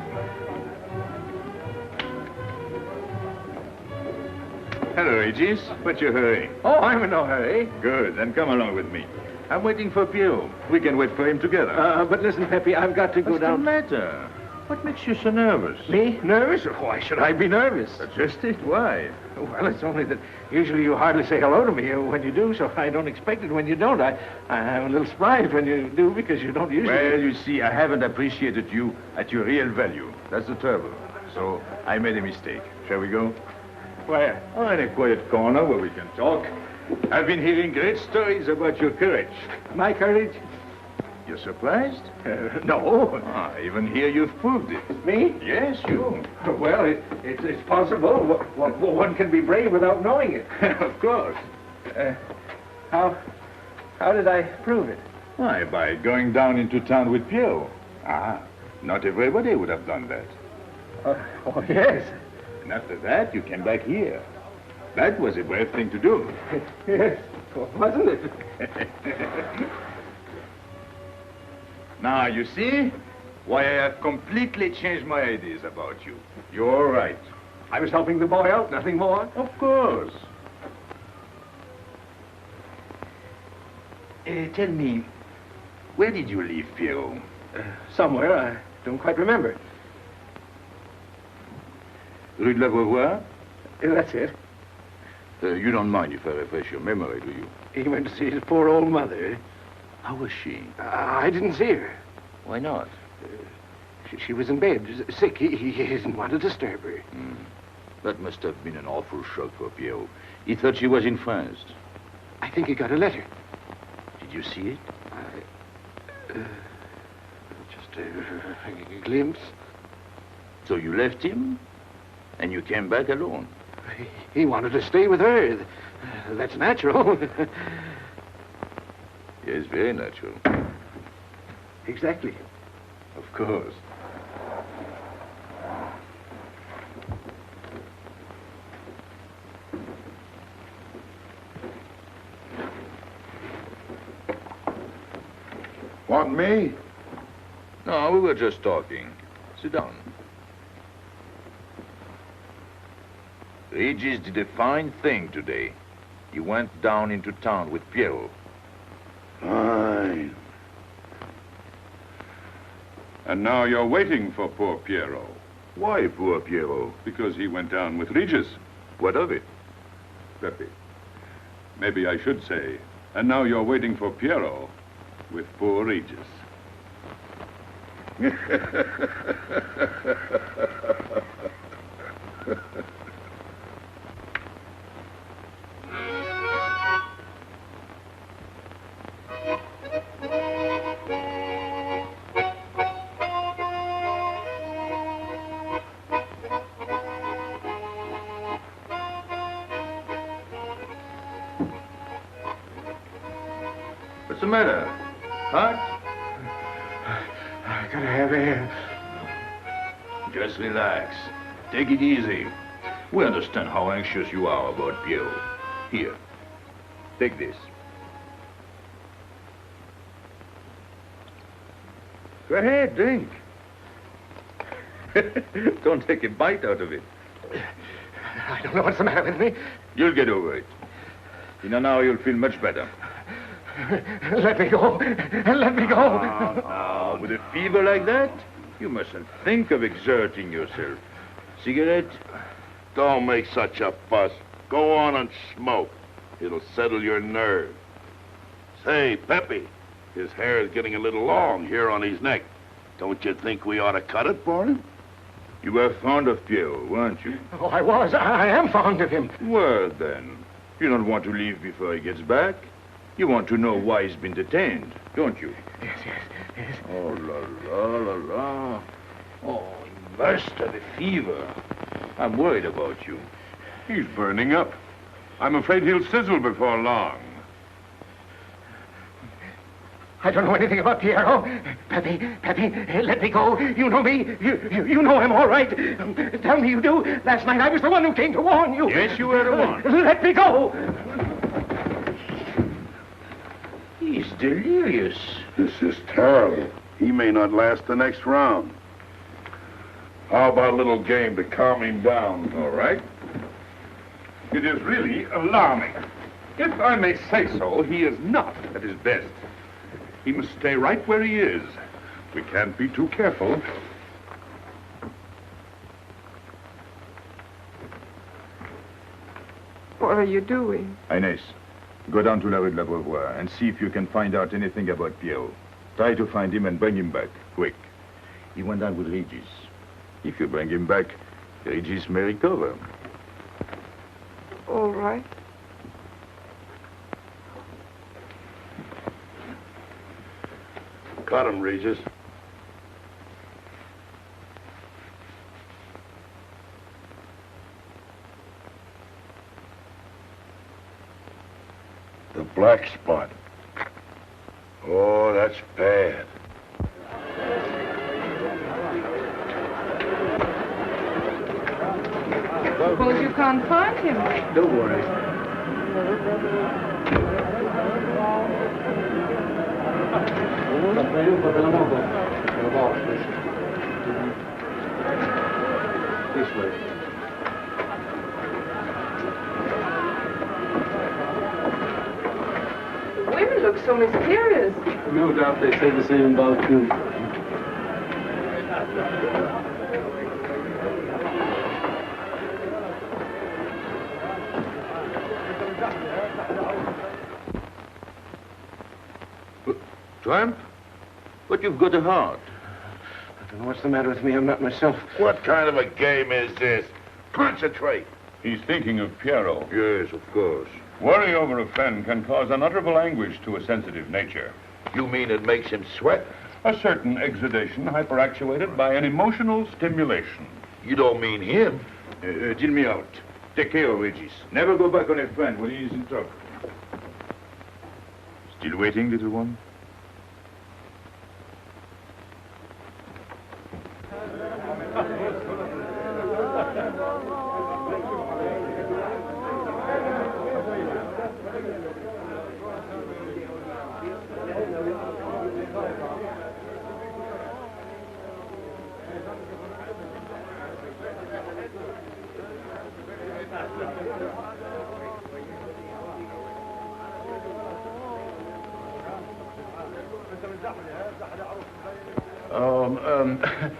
Speaker 5: Hello, Regis. What's your hurry?
Speaker 13: Oh, I'm in no hurry.
Speaker 5: Good, then come along with me. I'm waiting for Piero. We can wait for him together.
Speaker 13: But listen, Pepe, I've got to go
Speaker 5: What's
Speaker 13: down.
Speaker 5: the matter? What makes you so nervous?
Speaker 7: Me? Nervous? Why should I be nervous?
Speaker 5: Just it. Why?
Speaker 7: Well, it's only that usually you hardly say hello to me when you do, so I don't expect it when you don't. I'm a little surprised when you do because you don't usually.
Speaker 5: Well, you see, I haven't appreciated you at your real value. That's the trouble. So I made a mistake. Shall we go?
Speaker 7: Where?
Speaker 5: Oh, in a quiet corner where we can talk. I've been hearing great stories about your courage.
Speaker 7: My courage?
Speaker 5: You're surprised?
Speaker 7: No.
Speaker 5: I even hear you've proved it.
Speaker 7: Me?
Speaker 5: Yes, you.
Speaker 7: Well, it's possible. One can be brave without knowing it.
Speaker 5: Of course.
Speaker 7: How did I prove it?
Speaker 5: Why, by going down into town with Piero. Not everybody would have done that.
Speaker 7: Oh, yes.
Speaker 5: And after that, you came back here. That was a brave thing to do.
Speaker 7: Yes, wasn't it?
Speaker 5: Now, you see why I have completely changed my ideas about you. You're right.
Speaker 7: I was helping the boy out, nothing more.
Speaker 5: Of course. Tell me, where did you leave Piero?
Speaker 7: Somewhere, I don't quite remember.
Speaker 5: Rue de l'Abreuvoir?
Speaker 7: That's it.
Speaker 5: You don't mind if I refresh your memory, do you?
Speaker 7: He went to see his poor old mother.
Speaker 5: How was she?
Speaker 7: I didn't see her.
Speaker 5: Why not?
Speaker 7: She was in bed, sick. He didn't want to disturb her.
Speaker 5: That must have been an awful shock for Piero. He thought she was in France.
Speaker 7: I think he got a letter.
Speaker 5: Did you see it?
Speaker 7: Just a glimpse.
Speaker 5: So you left him, and you came back alone?
Speaker 7: He wanted to stay with her. That's natural.
Speaker 5: Yes, very natural.
Speaker 7: Exactly.
Speaker 5: Of course.
Speaker 1: Want me?
Speaker 5: No, we were just talking. Sit down. Regis did a fine thing today. He went down into town with Piero.
Speaker 6: Fine.
Speaker 12: And now you're waiting for poor Piero.
Speaker 5: Why poor Piero?
Speaker 12: Because he went down with Regis.
Speaker 5: What of it?
Speaker 12: Pepe. Maybe I should say, and now you're waiting for Piero with poor Regis.
Speaker 5: What's the matter? Hot?
Speaker 7: I gotta have air.
Speaker 5: Just relax. Take it easy. We understand how anxious you are about Piero. Here, take this. Go ahead, drink. Don't take a bite out of it.
Speaker 7: I don't know what's the matter with me.
Speaker 5: You'll get over it. In an hour, you'll feel much better.
Speaker 7: Let me go. Let me go.
Speaker 5: With a fever like that, you mustn't think of exerting yourself. Cigarette?
Speaker 6: Don't make such a fuss. Go on and smoke. It'll settle your nerves. Say, Pepe, his hair is getting a little long here on his neck. Don't you think we ought to cut it for him?
Speaker 5: You were fond of Piero, weren't you?
Speaker 7: Oh, I was. I am fond of him.
Speaker 5: Well, then, you don't want to leave before he gets back. You want to know why he's been detained, don't you?
Speaker 7: Yes.
Speaker 5: Oh, la. Oh, he must have a fever. I'm worried about you.
Speaker 12: He's burning up. I'm afraid he'll sizzle before long.
Speaker 7: I don't know anything about Piero. Pepe, let me go. You know me. You know him all right. Tell me you do. Last night I was the one who came to warn you.
Speaker 5: Yes, you were the one.
Speaker 7: Let me go.
Speaker 5: He's delirious.
Speaker 6: This is terrible. He may not last the next round. How about a little game to calm him down?
Speaker 12: All right. It is really alarming. If I may say so, he is not at his best. He must stay right where he is. We can't be too careful.
Speaker 8: What are you doing?
Speaker 5: Inés, go down to la rue de la Beauvoir and see if you can find out anything about Pierrot. Try to find him and bring him back, quick. He went down with Regis. If you bring him back, Regis may recover.
Speaker 8: All right.
Speaker 6: Cut him, Regis. The black spot. Oh, that's bad.
Speaker 8: Suppose you can't find him.
Speaker 4: Don't worry. This way.
Speaker 8: Women look so mysterious.
Speaker 4: No doubt they say the same about you.
Speaker 6: Tramp? But you've got a heart.
Speaker 7: I don't know what's the matter with me. I'm not myself.
Speaker 6: What kind of a game is this? Concentrate.
Speaker 5: He's thinking of Pierrot.
Speaker 6: Yes, of course.
Speaker 5: Worry over a friend can cause unutterable anguish to a sensitive nature.
Speaker 6: You mean it makes him sweat?
Speaker 5: A certain exudation hyperactuated by an emotional stimulation.
Speaker 6: You don't mean him?
Speaker 5: Deal me out. Take care of Regis. Never go back on a friend when he is in trouble. Still waiting, little one?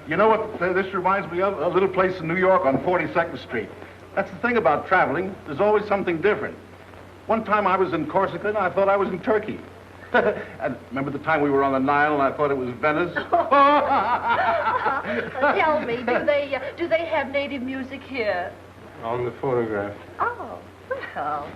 Speaker 1: You know what this reminds me of? A little place in New York on 42nd Street. That's the thing about traveling. There's always something different. One time I was in Corsica and I thought I was in Turkey. And remember the time we were on the Nile and I thought it was Venice?
Speaker 15: Tell me, do they have native music here?
Speaker 4: On the photograph.
Speaker 15: Oh, well.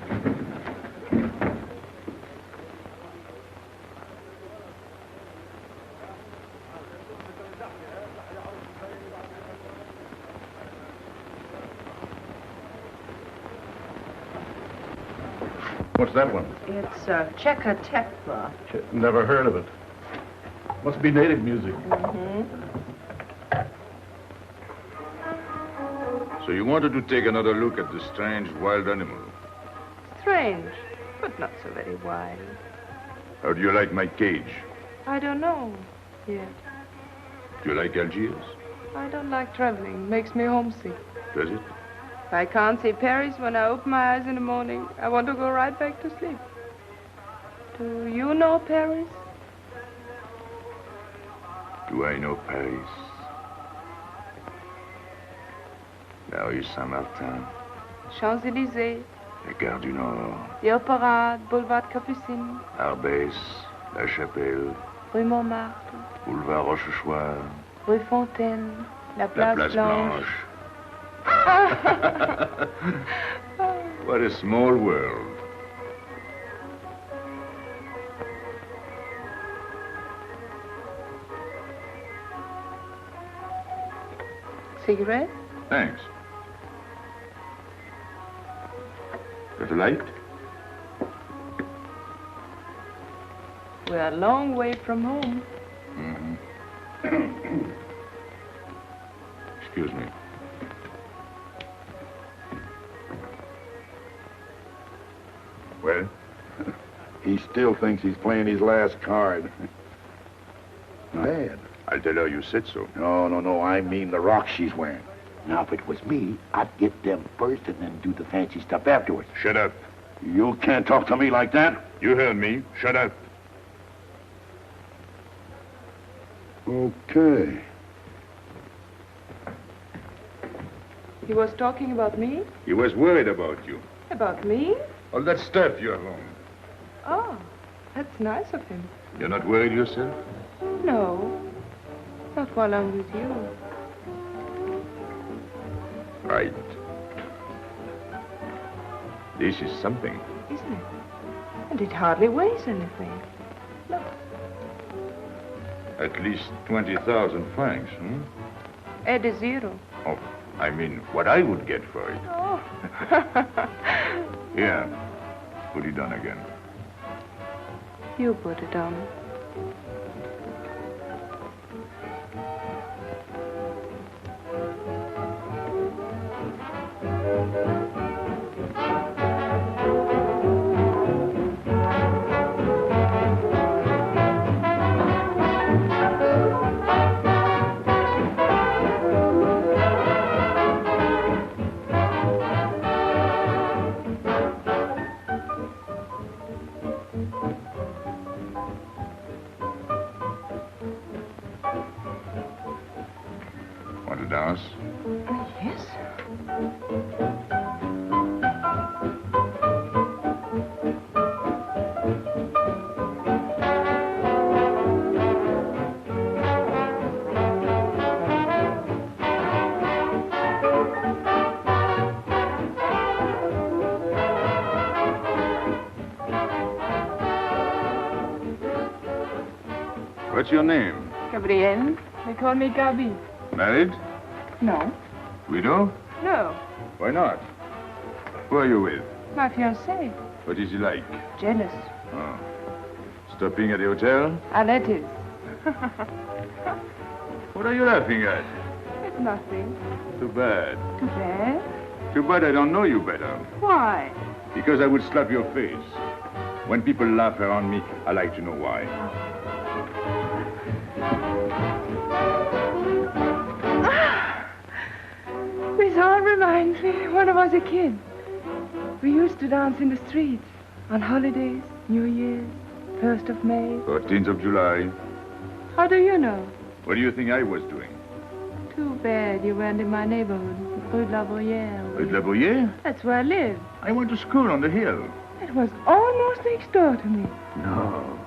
Speaker 1: What's that one?
Speaker 15: It's Cheka Tekla.
Speaker 1: Never heard of it. Must be native music.
Speaker 5: So you wanted to take another look at the strange wild animal.
Speaker 8: Strange, but not so very wild.
Speaker 5: How do you like my cage?
Speaker 8: I don't know yet.
Speaker 5: Do you like Algiers?
Speaker 8: I don't like traveling. Makes me homesick.
Speaker 5: Does it?
Speaker 8: If I can't see Paris when I open my eyes in the morning, I want to go right back to sleep. Do you know Paris?
Speaker 5: Do I know Paris? La rue Saint-Martin,
Speaker 8: Champs-Élysées,
Speaker 5: la Gare du Nord,
Speaker 8: the Opéra, Boulevard Capucine,
Speaker 5: Arbès, La Chapelle,
Speaker 8: Rue Montmartre,
Speaker 5: Boulevard Rochechouart,
Speaker 8: Rue Fontaine, la
Speaker 5: la
Speaker 8: Place,
Speaker 5: Place
Speaker 8: Blanche.
Speaker 5: What a small world.
Speaker 8: Cigarette?
Speaker 5: Thanks. Got a light?
Speaker 8: We're a long way from home.
Speaker 5: Excuse me. Well?
Speaker 6: He still thinks he's playing his last card. Bad.
Speaker 5: I'll tell her you said so.
Speaker 6: No, I mean the rocks she's wearing. Now, if it was me, I'd get them first and then do the fancy stuff afterwards.
Speaker 5: Shut up.
Speaker 6: You can't talk to me like that.
Speaker 5: You heard me. Shut up.
Speaker 6: Okay.
Speaker 8: He was talking about me?
Speaker 5: He was worried about you.
Speaker 8: About me?
Speaker 5: All that stuff you have on.
Speaker 8: Oh, that's nice of him.
Speaker 5: You're not worried yourself?
Speaker 8: No, not while I'm with you.
Speaker 5: Right. This is something.
Speaker 8: Isn't it? And it hardly weighs anything. Look.
Speaker 5: At least 20,000 francs, hmm?
Speaker 8: Add a zero.
Speaker 5: Oh, I mean, what I would get for it.
Speaker 8: Oh.
Speaker 5: Here, put it on again.
Speaker 8: You put it on.
Speaker 5: Want to dance?
Speaker 8: Yes.
Speaker 5: What's your name?
Speaker 8: Gabrielle. They call me Gabi.
Speaker 5: Married?
Speaker 8: No.
Speaker 5: Widow?
Speaker 8: No.
Speaker 5: Why not? Who are you with?
Speaker 8: My fiancé.
Speaker 5: What is he like?
Speaker 8: Jealous.
Speaker 5: Oh. Stopping at the hotel?
Speaker 8: Algiers.
Speaker 5: What are you laughing at?
Speaker 8: It's nothing.
Speaker 5: Too bad.
Speaker 8: Too bad.
Speaker 5: Too bad I don't know you better.
Speaker 8: Why?
Speaker 5: Because I would slap your face. When people laugh around me, I like to know why.
Speaker 8: This all reminds me when I was a kid. We used to dance in the streets on holidays, New Year's, 1st of May.
Speaker 5: 14th of July.
Speaker 8: How do you know?
Speaker 5: What do you think I was doing?
Speaker 8: Too bad you weren't in my neighborhood, Rue de la Bruyère.
Speaker 5: At La Bruyère?
Speaker 8: That's where I lived.
Speaker 5: I went to school on the hill.
Speaker 8: It was almost next door to me.
Speaker 5: No.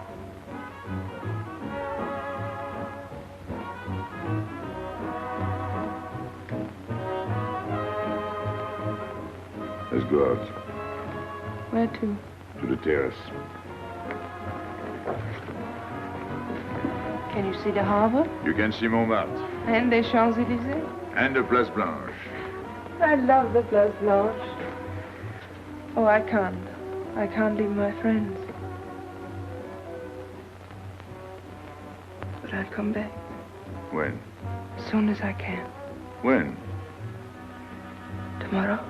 Speaker 5: Let's go out.
Speaker 8: Where to?
Speaker 5: To the terrace.
Speaker 8: Can you see the harbor?
Speaker 5: You can see Montmartre.
Speaker 8: And the Champs-Élysées?
Speaker 5: And the Place Blanche.
Speaker 8: I love the Place Blanche. Oh, I can't. I can't leave my friends. But I'll come back.
Speaker 5: When?
Speaker 8: As soon as I can.
Speaker 5: When?
Speaker 8: Tomorrow.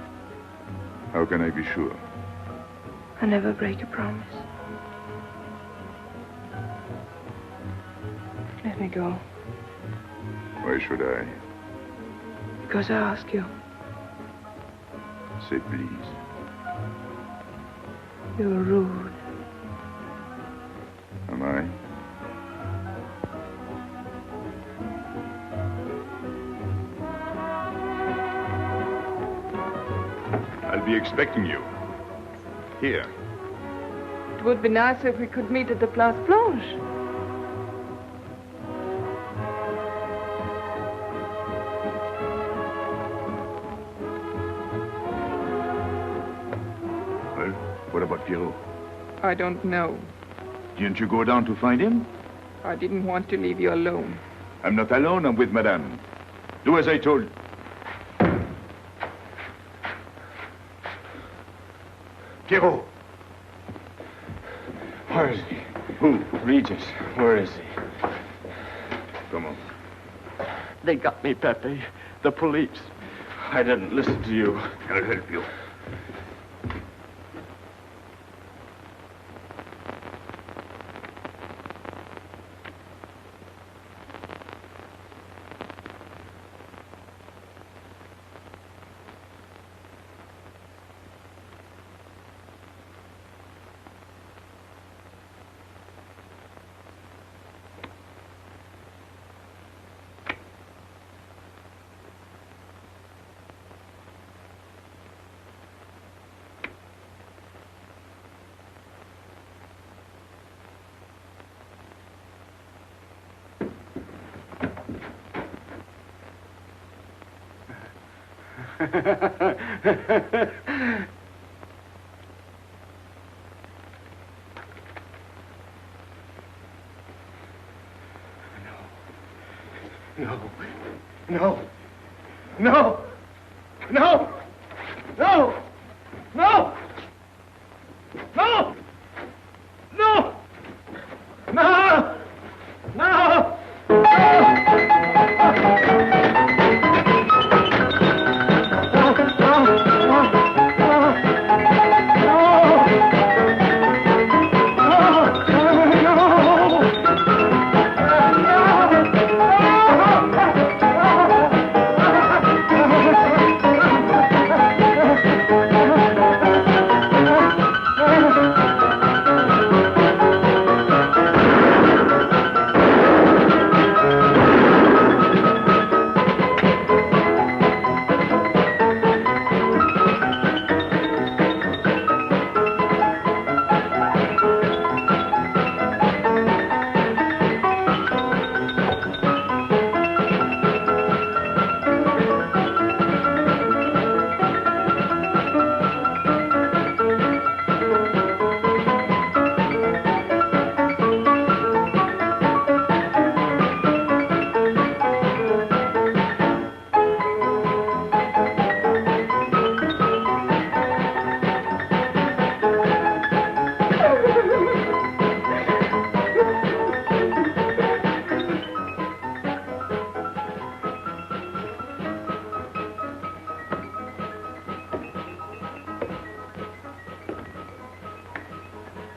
Speaker 5: How can I be sure?
Speaker 8: I never break a promise. Let me go.
Speaker 5: Why should I?
Speaker 8: Because I ask you.
Speaker 5: Say please.
Speaker 8: You're rude.
Speaker 5: Am I? I'll be expecting you. Here.
Speaker 8: It would be nicer if we could meet at the Place Blanche.
Speaker 5: Well, what about Pierrot?
Speaker 9: I don't know.
Speaker 5: Didn't you go down to find him?
Speaker 9: I didn't want to leave you alone.
Speaker 5: I'm not alone, I'm with Madame. Do as I told. Pierrot!
Speaker 11: Where is he?
Speaker 5: Who?
Speaker 11: Regis. Where is he?
Speaker 5: Come on.
Speaker 11: They got me, Pepe. The police. I didn't listen to you.
Speaker 5: I'll help you.
Speaker 11: No. No. No. No. No. No. No. No. No. No.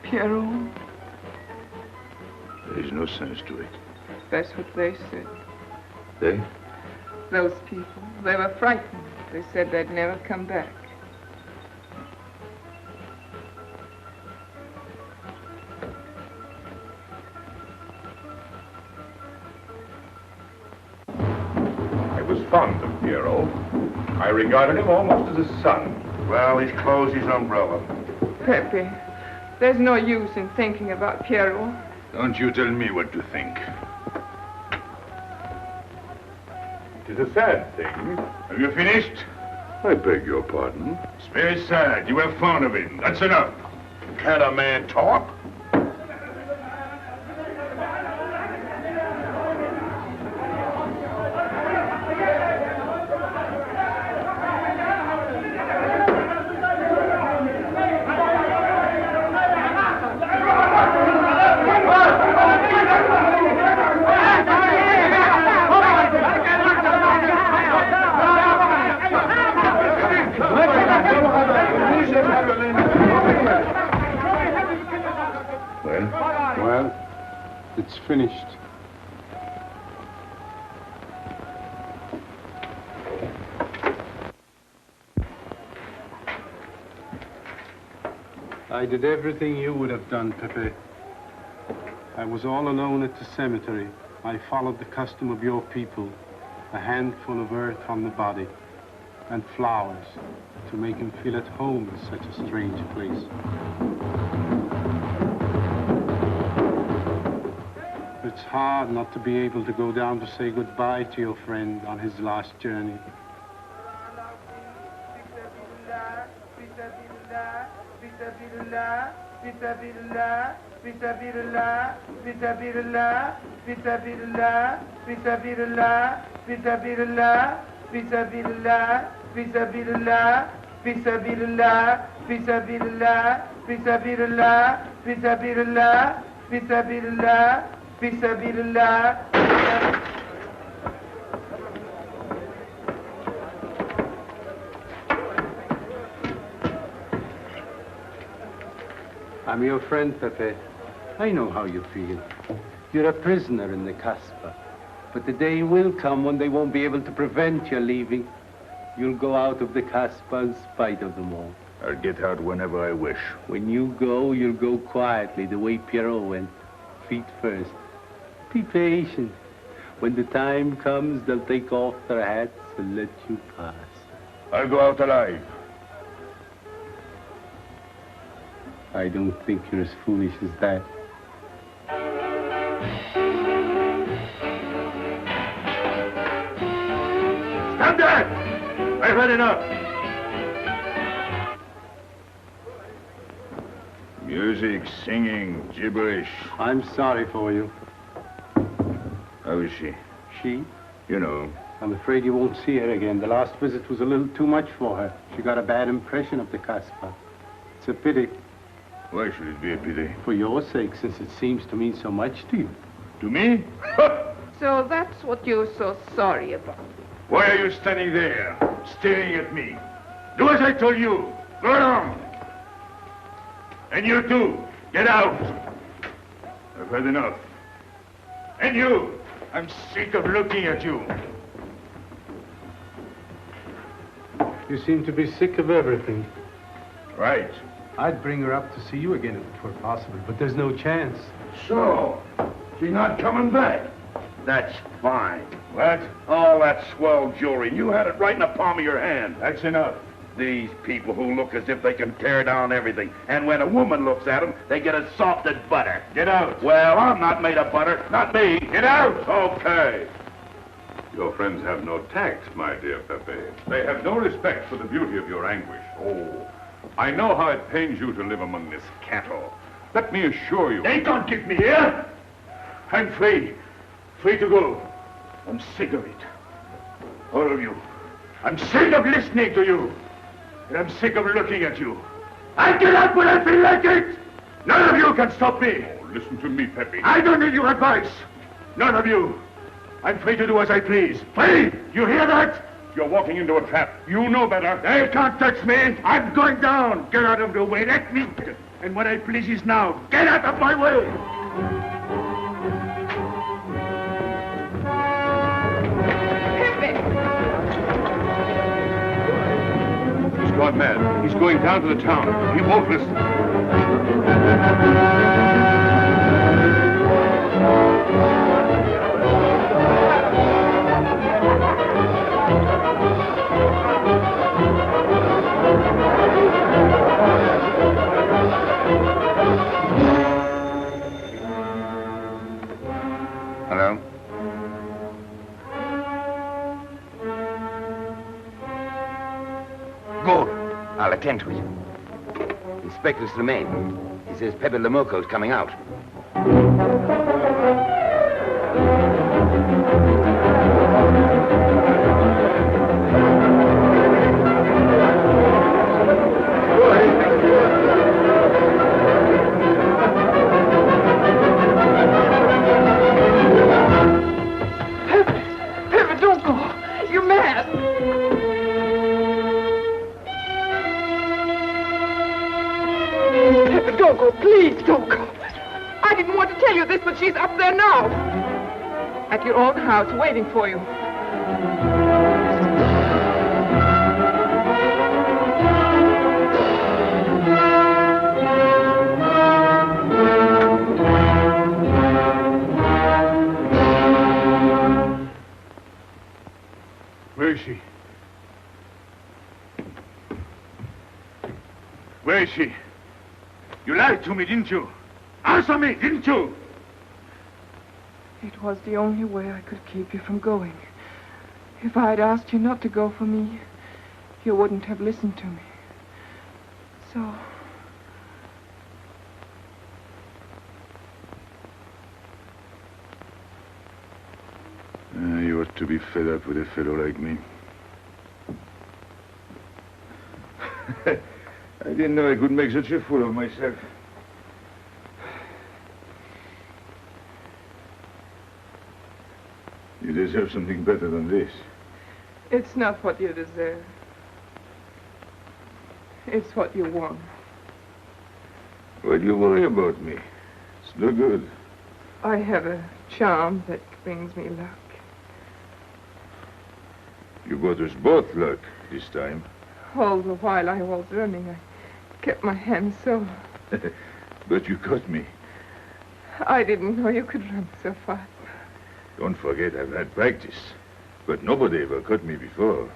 Speaker 9: Pierrot,
Speaker 5: There is no sense to it.
Speaker 9: that's what they said.
Speaker 5: They?
Speaker 9: Those people, they were frightened. They said they'd never come back.
Speaker 12: I was fond of Pierrot. I regarded him almost as a son.
Speaker 6: Well, he's closed his umbrella.
Speaker 9: Pepe, there's no use in thinking about Pierrot.
Speaker 5: Don't you tell me what to think.
Speaker 12: It is a sad thing.
Speaker 5: Have you finished?
Speaker 12: I beg your pardon.
Speaker 5: It's very sad. You were fond of him. That's enough.
Speaker 6: Can't a man talk?
Speaker 4: Well, it's finished. I did everything you would have done, Pepe. I was all alone at the cemetery. I followed the custom of your people, a handful of earth on the body, and flowers to make him feel at home in such a strange place. It's hard not to be able to go down to say goodbye to your friend on his last journey. I'm your friend, Pepe. I know how you feel. You're a prisoner in the Kasbah. But the day will come when they won't be able to prevent your leaving. You'll go out of the Kasbah in spite of them all.
Speaker 5: I'll get out whenever I wish.
Speaker 4: When you go, you'll go quietly, the way Pierrot went. Feet first. Be patient. When the time comes, they'll take off their hats and let you pass.
Speaker 5: I'll go out alive.
Speaker 4: I don't think you're as foolish as that.
Speaker 5: Stand there!
Speaker 1: I've had enough.
Speaker 5: Music, singing, gibberish.
Speaker 4: I'm sorry for you.
Speaker 5: How is she?
Speaker 4: She?
Speaker 5: You know.
Speaker 4: I'm afraid you won't see her again. The last visit was a little too much for her. She got a bad impression of the Kasbah. It's a pity.
Speaker 5: Why should it be a pity?
Speaker 4: For your sake, since it seems to mean so much to you.
Speaker 5: To me?
Speaker 9: So that's what you're so sorry about.
Speaker 1: Why are you standing there, staring at me? Do as I told you. Go on. And you too, get out. I've had enough. And you, I'm sick of looking at you.
Speaker 4: You seem to be sick of everything.
Speaker 1: Right.
Speaker 4: I'd bring her up to see you again if it were possible, but there's no chance.
Speaker 1: So, she's not coming back.
Speaker 6: That's fine.
Speaker 1: What?
Speaker 6: All that swell jewelry, and you had it right in the palm of your hand.
Speaker 1: That's enough.
Speaker 6: These people who look as if they can tear down everything. And when a woman looks at them, they get as soft as butter.
Speaker 1: Get out.
Speaker 6: Well, I'm not made of butter. Not me.
Speaker 1: Get out.
Speaker 6: Okay.
Speaker 12: Your friends have no tact, my dear Pepe. They have no respect for the beauty of your anguish. Oh, I know how it pains you to live among this cattle. Let me assure you...
Speaker 1: They can't keep me here. I'm free. Free to go. I'm sick of it. All of you. I'm sick of listening to you. And I'm sick of looking at you. I'll get out when I feel like it. None of you can stop me.
Speaker 12: Oh, listen to me, Pepe.
Speaker 1: I don't need your advice. None of you. I'm free to do as I please. Free! You hear that?
Speaker 12: You're walking into a trap. You know better.
Speaker 1: They can't touch me. I'm going down. Get out of the way. Let me. And what I please is now. Get out of my way.
Speaker 12: He's gone mad. He's going down to the town. He won't listen.
Speaker 2: Hello? Good. I'll attend to it. Inspector Slemaine. He says Pepe Loko's coming out.
Speaker 9: Pepe, don't go. You're mad. Pepe, don't go. Please, don't go. I didn't want to tell you this, but she's up there now. At your own house, waiting for you.
Speaker 1: Where is she? Where is she? You lied to me, didn't you? Answer me, didn't you?
Speaker 9: It was the only way I could keep you from going. If I'd asked you not to go for me, you wouldn't have listened to me. So...
Speaker 5: You ought to be fed up with a fellow like me. I didn't know I could make such a fool of myself. You deserve something better than this.
Speaker 9: It's not what you deserve. It's what you want.
Speaker 5: Why do you worry about me? It's no good.
Speaker 9: I have a charm that brings me luck.
Speaker 5: You brought us both luck this time.
Speaker 9: All the while I was running, I kept my hand so...
Speaker 5: But you caught me.
Speaker 9: I didn't know you could run so fast.
Speaker 5: Don't forget, I've had practice. But nobody ever caught me before.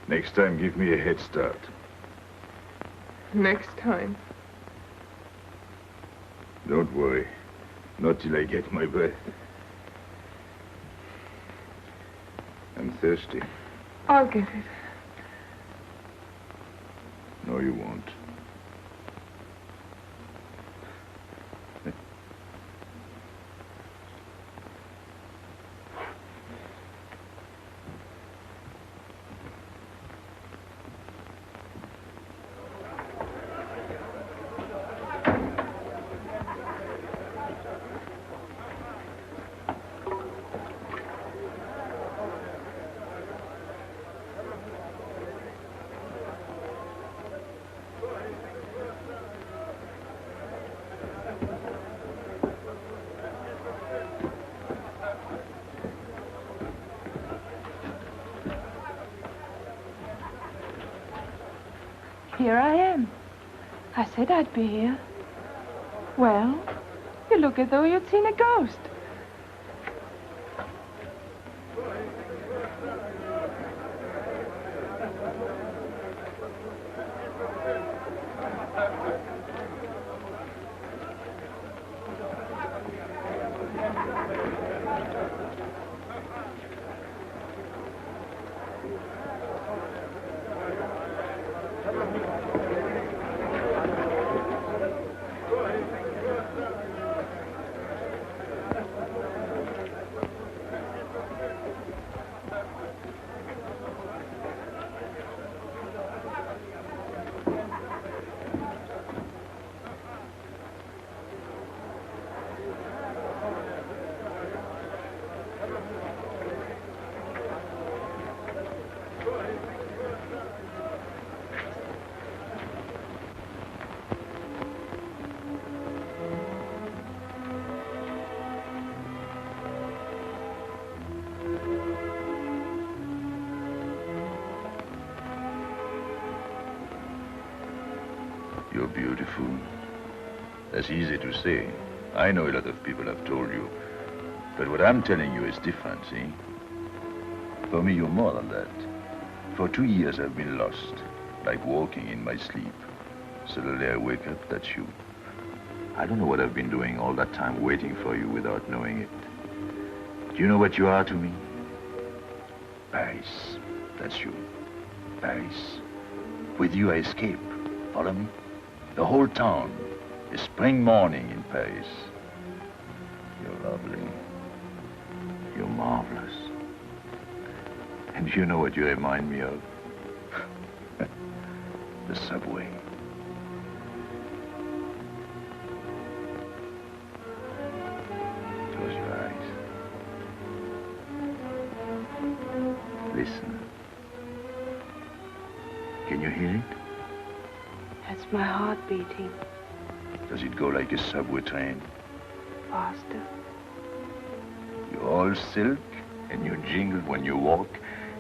Speaker 5: Next time, give me a head start.
Speaker 9: Next time.
Speaker 5: Don't worry. Not till I get my breath. I'm thirsty.
Speaker 8: I'll get it.
Speaker 5: No, you won't.
Speaker 8: Here I am. I said I'd be here. Well, you look as though you'd seen a ghost.
Speaker 5: You're beautiful. That's easy to say. I know a lot of people have told you. But what I'm telling you is different, see? For me, you're more than that. For 2 years, I've been lost, like walking in my sleep. Suddenly, I wake up, that's you. I don't know what I've been doing all that time waiting for you without knowing it. Do you know what you are to me? Paris. That's you. Paris. With you, I escape. Follow me? The whole town. A spring morning in Paris. You're lovely. You're marvelous. And you know what you remind me of? The subway. Close your eyes. Listen. Can you hear it?
Speaker 8: That's my heart beating.
Speaker 5: Does it go like a subway train?
Speaker 8: Faster.
Speaker 5: You're all silk, and you jingle when you walk,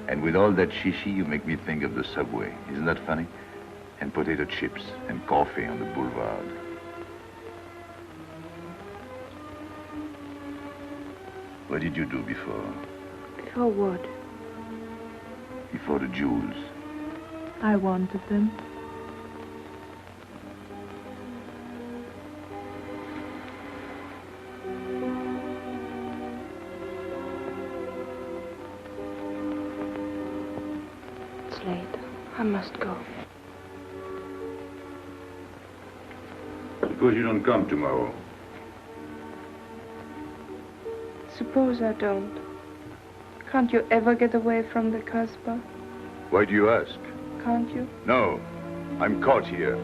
Speaker 5: and with all that shishi, you make me think of the subway. Isn't that funny? And potato chips and coffee on the boulevard. What did you do before?
Speaker 8: Before what?
Speaker 5: Before the jewels.
Speaker 8: I wanted them. It's late. I must go.
Speaker 5: Suppose you don't come tomorrow.
Speaker 8: Suppose I don't. Can't you ever get away from the Kasbah?
Speaker 5: Why do you ask?
Speaker 8: Can't you?
Speaker 5: No. I'm caught here,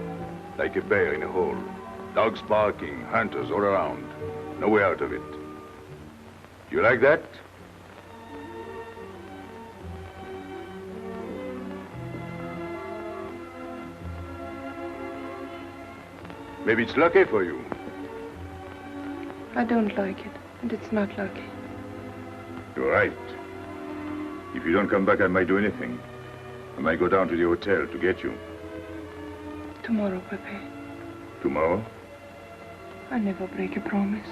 Speaker 5: like a bear in a hole. Dogs barking, hunters all around. No way out of it. You like that? Maybe it's lucky for you.
Speaker 8: I don't like it, and it's not lucky.
Speaker 5: You're right. If you don't come back, I might do anything. I might go down to the hotel to get you.
Speaker 8: Tomorrow, Pepe.
Speaker 5: Tomorrow?
Speaker 8: I never break a promise.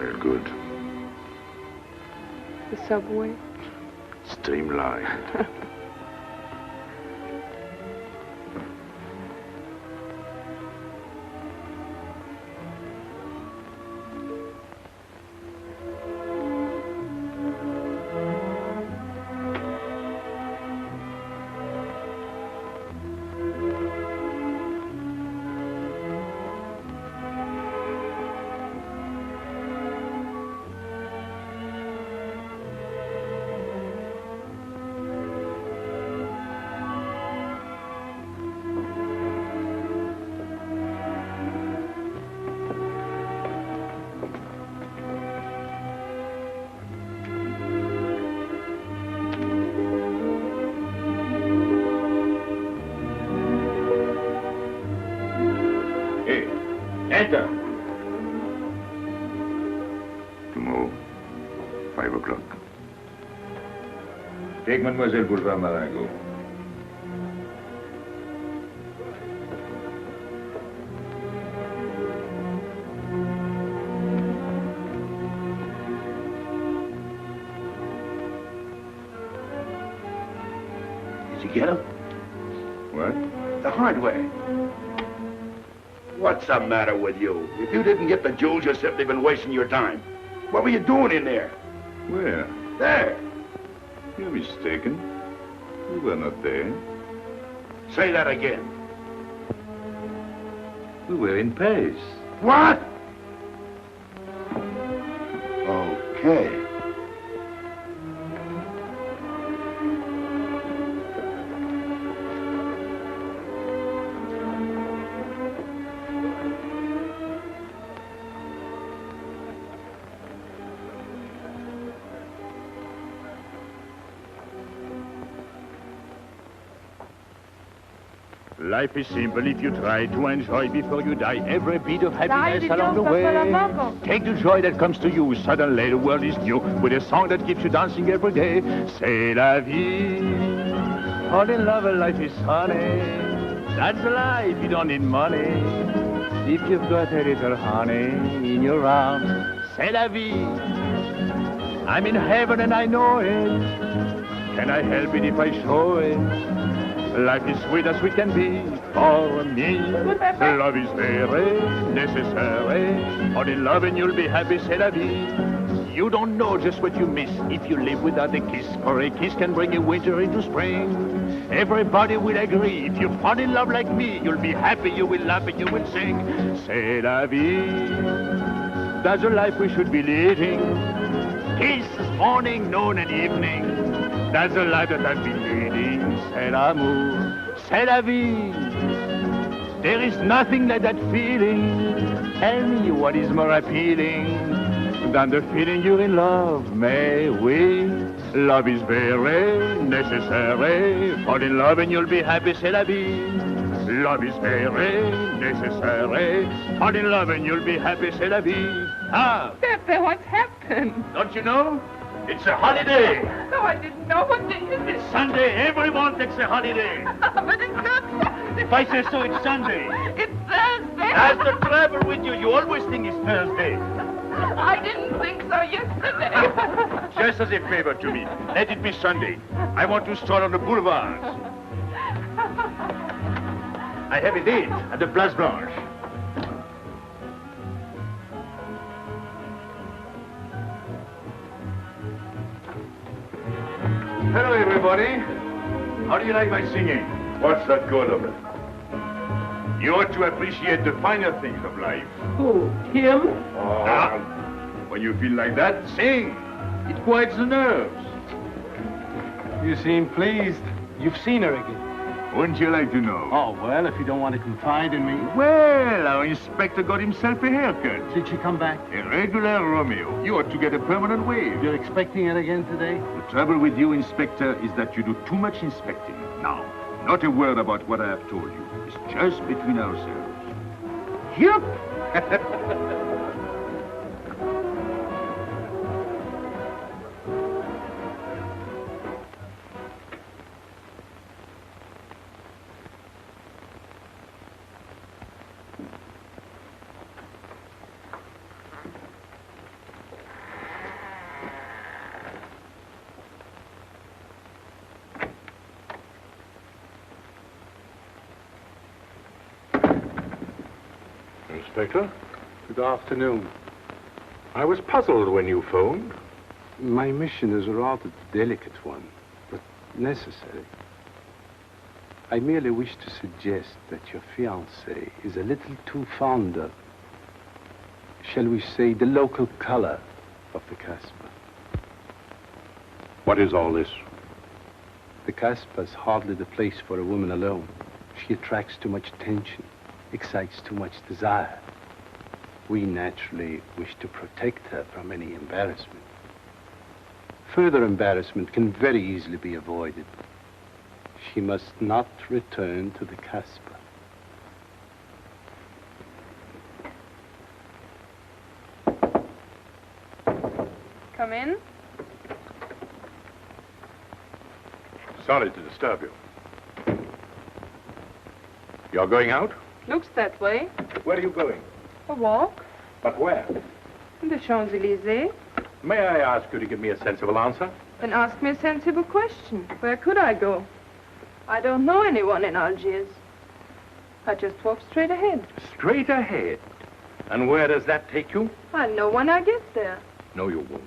Speaker 5: Well, good.
Speaker 8: The subway.
Speaker 5: Streamlined.
Speaker 12: Enter.
Speaker 5: Tomorrow, 5 o'clock.
Speaker 12: Take Mademoiselle Boulevard Marengo.
Speaker 6: Did you get him?
Speaker 5: What?
Speaker 6: The hardware. What's the matter with you? If you didn't get the jewels, you've simply been wasting your time. What were you doing in there?
Speaker 5: Where?
Speaker 6: There.
Speaker 5: You're mistaken. We were not there.
Speaker 6: Say that again.
Speaker 5: We were in Paris.
Speaker 6: What? Okay.
Speaker 16: Life is simple if you try to enjoy before you die every bit of happiness along the way. Take the joy that comes to you. Suddenly the world is new with a song that keeps you dancing every day. C'est la vie. Fall in love and life is honey. That's life, you don't need money. If you've got a little honey in your arms, c'est la vie. I'm in heaven and I know it. Can I help it if I show it? Life is sweet as sweet can be for me. Love is very necessary. Fall in love and you'll be happy, c'est la vie. You don't know just what you miss if you live without a kiss. For a kiss can bring a winter into spring. Everybody will agree. If you fall in love like me, you'll be happy, you will laugh and you will sing. C'est la vie. That's the life we should be leading. Kiss morning, noon and evening. That's the life that I've been leading. C'est l'amour, c'est la vie. There is nothing like that feeling. Tell me what is more appealing than the feeling you're in love, may we? Love is very necessary. Fall in love and you'll be happy, c'est la vie. Love is very necessary. Fall in love and you'll be happy, c'est la vie. Ah!
Speaker 9: Pepe, what's happened?
Speaker 12: Don't you know? It's a holiday.
Speaker 9: No, I didn't know. What day is it?
Speaker 12: It's Sunday. Everyone takes a holiday.
Speaker 9: But it's not Sunday.
Speaker 12: If I say so, it's Sunday.
Speaker 9: It's Thursday.
Speaker 12: That's the trouble with you. You always think it's Thursday.
Speaker 9: I didn't think so yesterday.
Speaker 12: Just as a favor to me, let it be Sunday. I want to stroll on the boulevards. I have a date at the Place Blanche. Hello, everybody. How do you like my singing? What's the good of it? You ought to appreciate the finer things of life.
Speaker 10: Who? Him?
Speaker 12: When you feel like that, sing. It quiets the nerves.
Speaker 4: You seem pleased. You've seen her again.
Speaker 12: Wouldn't you like to know?
Speaker 4: Oh, well, if you don't want to confide in me.
Speaker 12: Well, our inspector got himself a haircut.
Speaker 4: Did she come back?
Speaker 12: A regular Romeo. You ought to get a permanent wave.
Speaker 4: You're expecting it again today?
Speaker 12: The trouble with you, Inspector, is that you do too much inspecting. Now, not a word about what I have told you. It's just between ourselves. Yep. Inspector.
Speaker 17: Good afternoon.
Speaker 12: I was puzzled when you phoned.
Speaker 4: My mission is a rather delicate one, but necessary. I merely wish to suggest that your fiancé is a little too fond of, shall we say, the local color of the Kasbah.
Speaker 12: What is all this?
Speaker 4: The Kasbah is hardly the place for a woman alone. She attracts too much attention, excites too much desire. We naturally wish to protect her from any embarrassment. Further embarrassment can very easily be avoided. She must not return to the Kasbah.
Speaker 8: Come in.
Speaker 12: Sorry to disturb you. You're going out?
Speaker 8: Looks that way.
Speaker 12: Where are you going?
Speaker 8: A walk.
Speaker 12: But where?
Speaker 8: In the Champs-Élysées.
Speaker 12: May I ask you to give me a sensible answer?
Speaker 8: Then ask me a sensible question. Where could I go? I don't know anyone in Algiers. I just walk straight ahead.
Speaker 12: Straight ahead. And where does that take you?
Speaker 8: I'll know when I get there.
Speaker 12: No, you won't.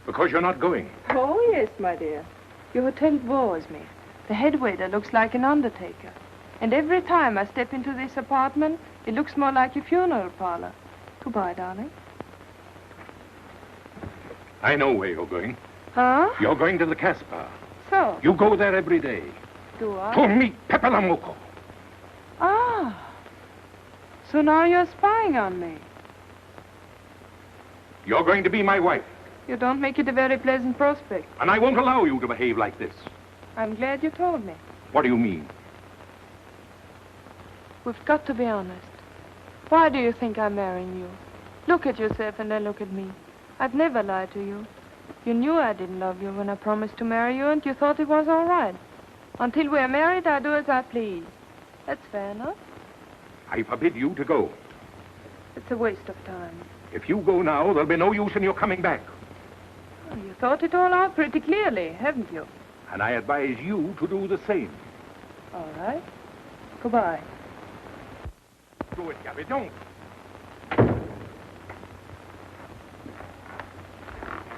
Speaker 12: Because you're not going.
Speaker 8: Oh, yes, my dear. Your hotel bores me. The head waiter looks like an undertaker. And every time I step into this apartment, it looks more like a funeral parlor. Goodbye, darling.
Speaker 12: I know where you're going.
Speaker 8: Huh?
Speaker 12: You're going to the Kasbah.
Speaker 8: So?
Speaker 12: You go there every day.
Speaker 8: Do I?
Speaker 12: To meet Pepe Loko.
Speaker 8: Ah. So now you're spying on me.
Speaker 12: You're going to be my wife.
Speaker 8: You don't make it a very pleasant prospect.
Speaker 12: And I won't allow you to behave like this.
Speaker 8: I'm glad you told me.
Speaker 12: What do you mean?
Speaker 8: We've got to be honest. Why do you think I'm marrying you? Look at yourself and then look at me. I've never lied to you. You knew I didn't love you when I promised to marry you, and you thought it was all right. Until we're married, I do as I please. That's fair enough.
Speaker 12: I forbid you to go.
Speaker 8: It's a waste of time.
Speaker 12: If you go now, there'll be no use in your coming back.
Speaker 8: Oh, you thought it all out pretty clearly, haven't you?
Speaker 12: And I advise you to do the same.
Speaker 8: All right. Goodbye.
Speaker 12: Do it, Gabby, don't.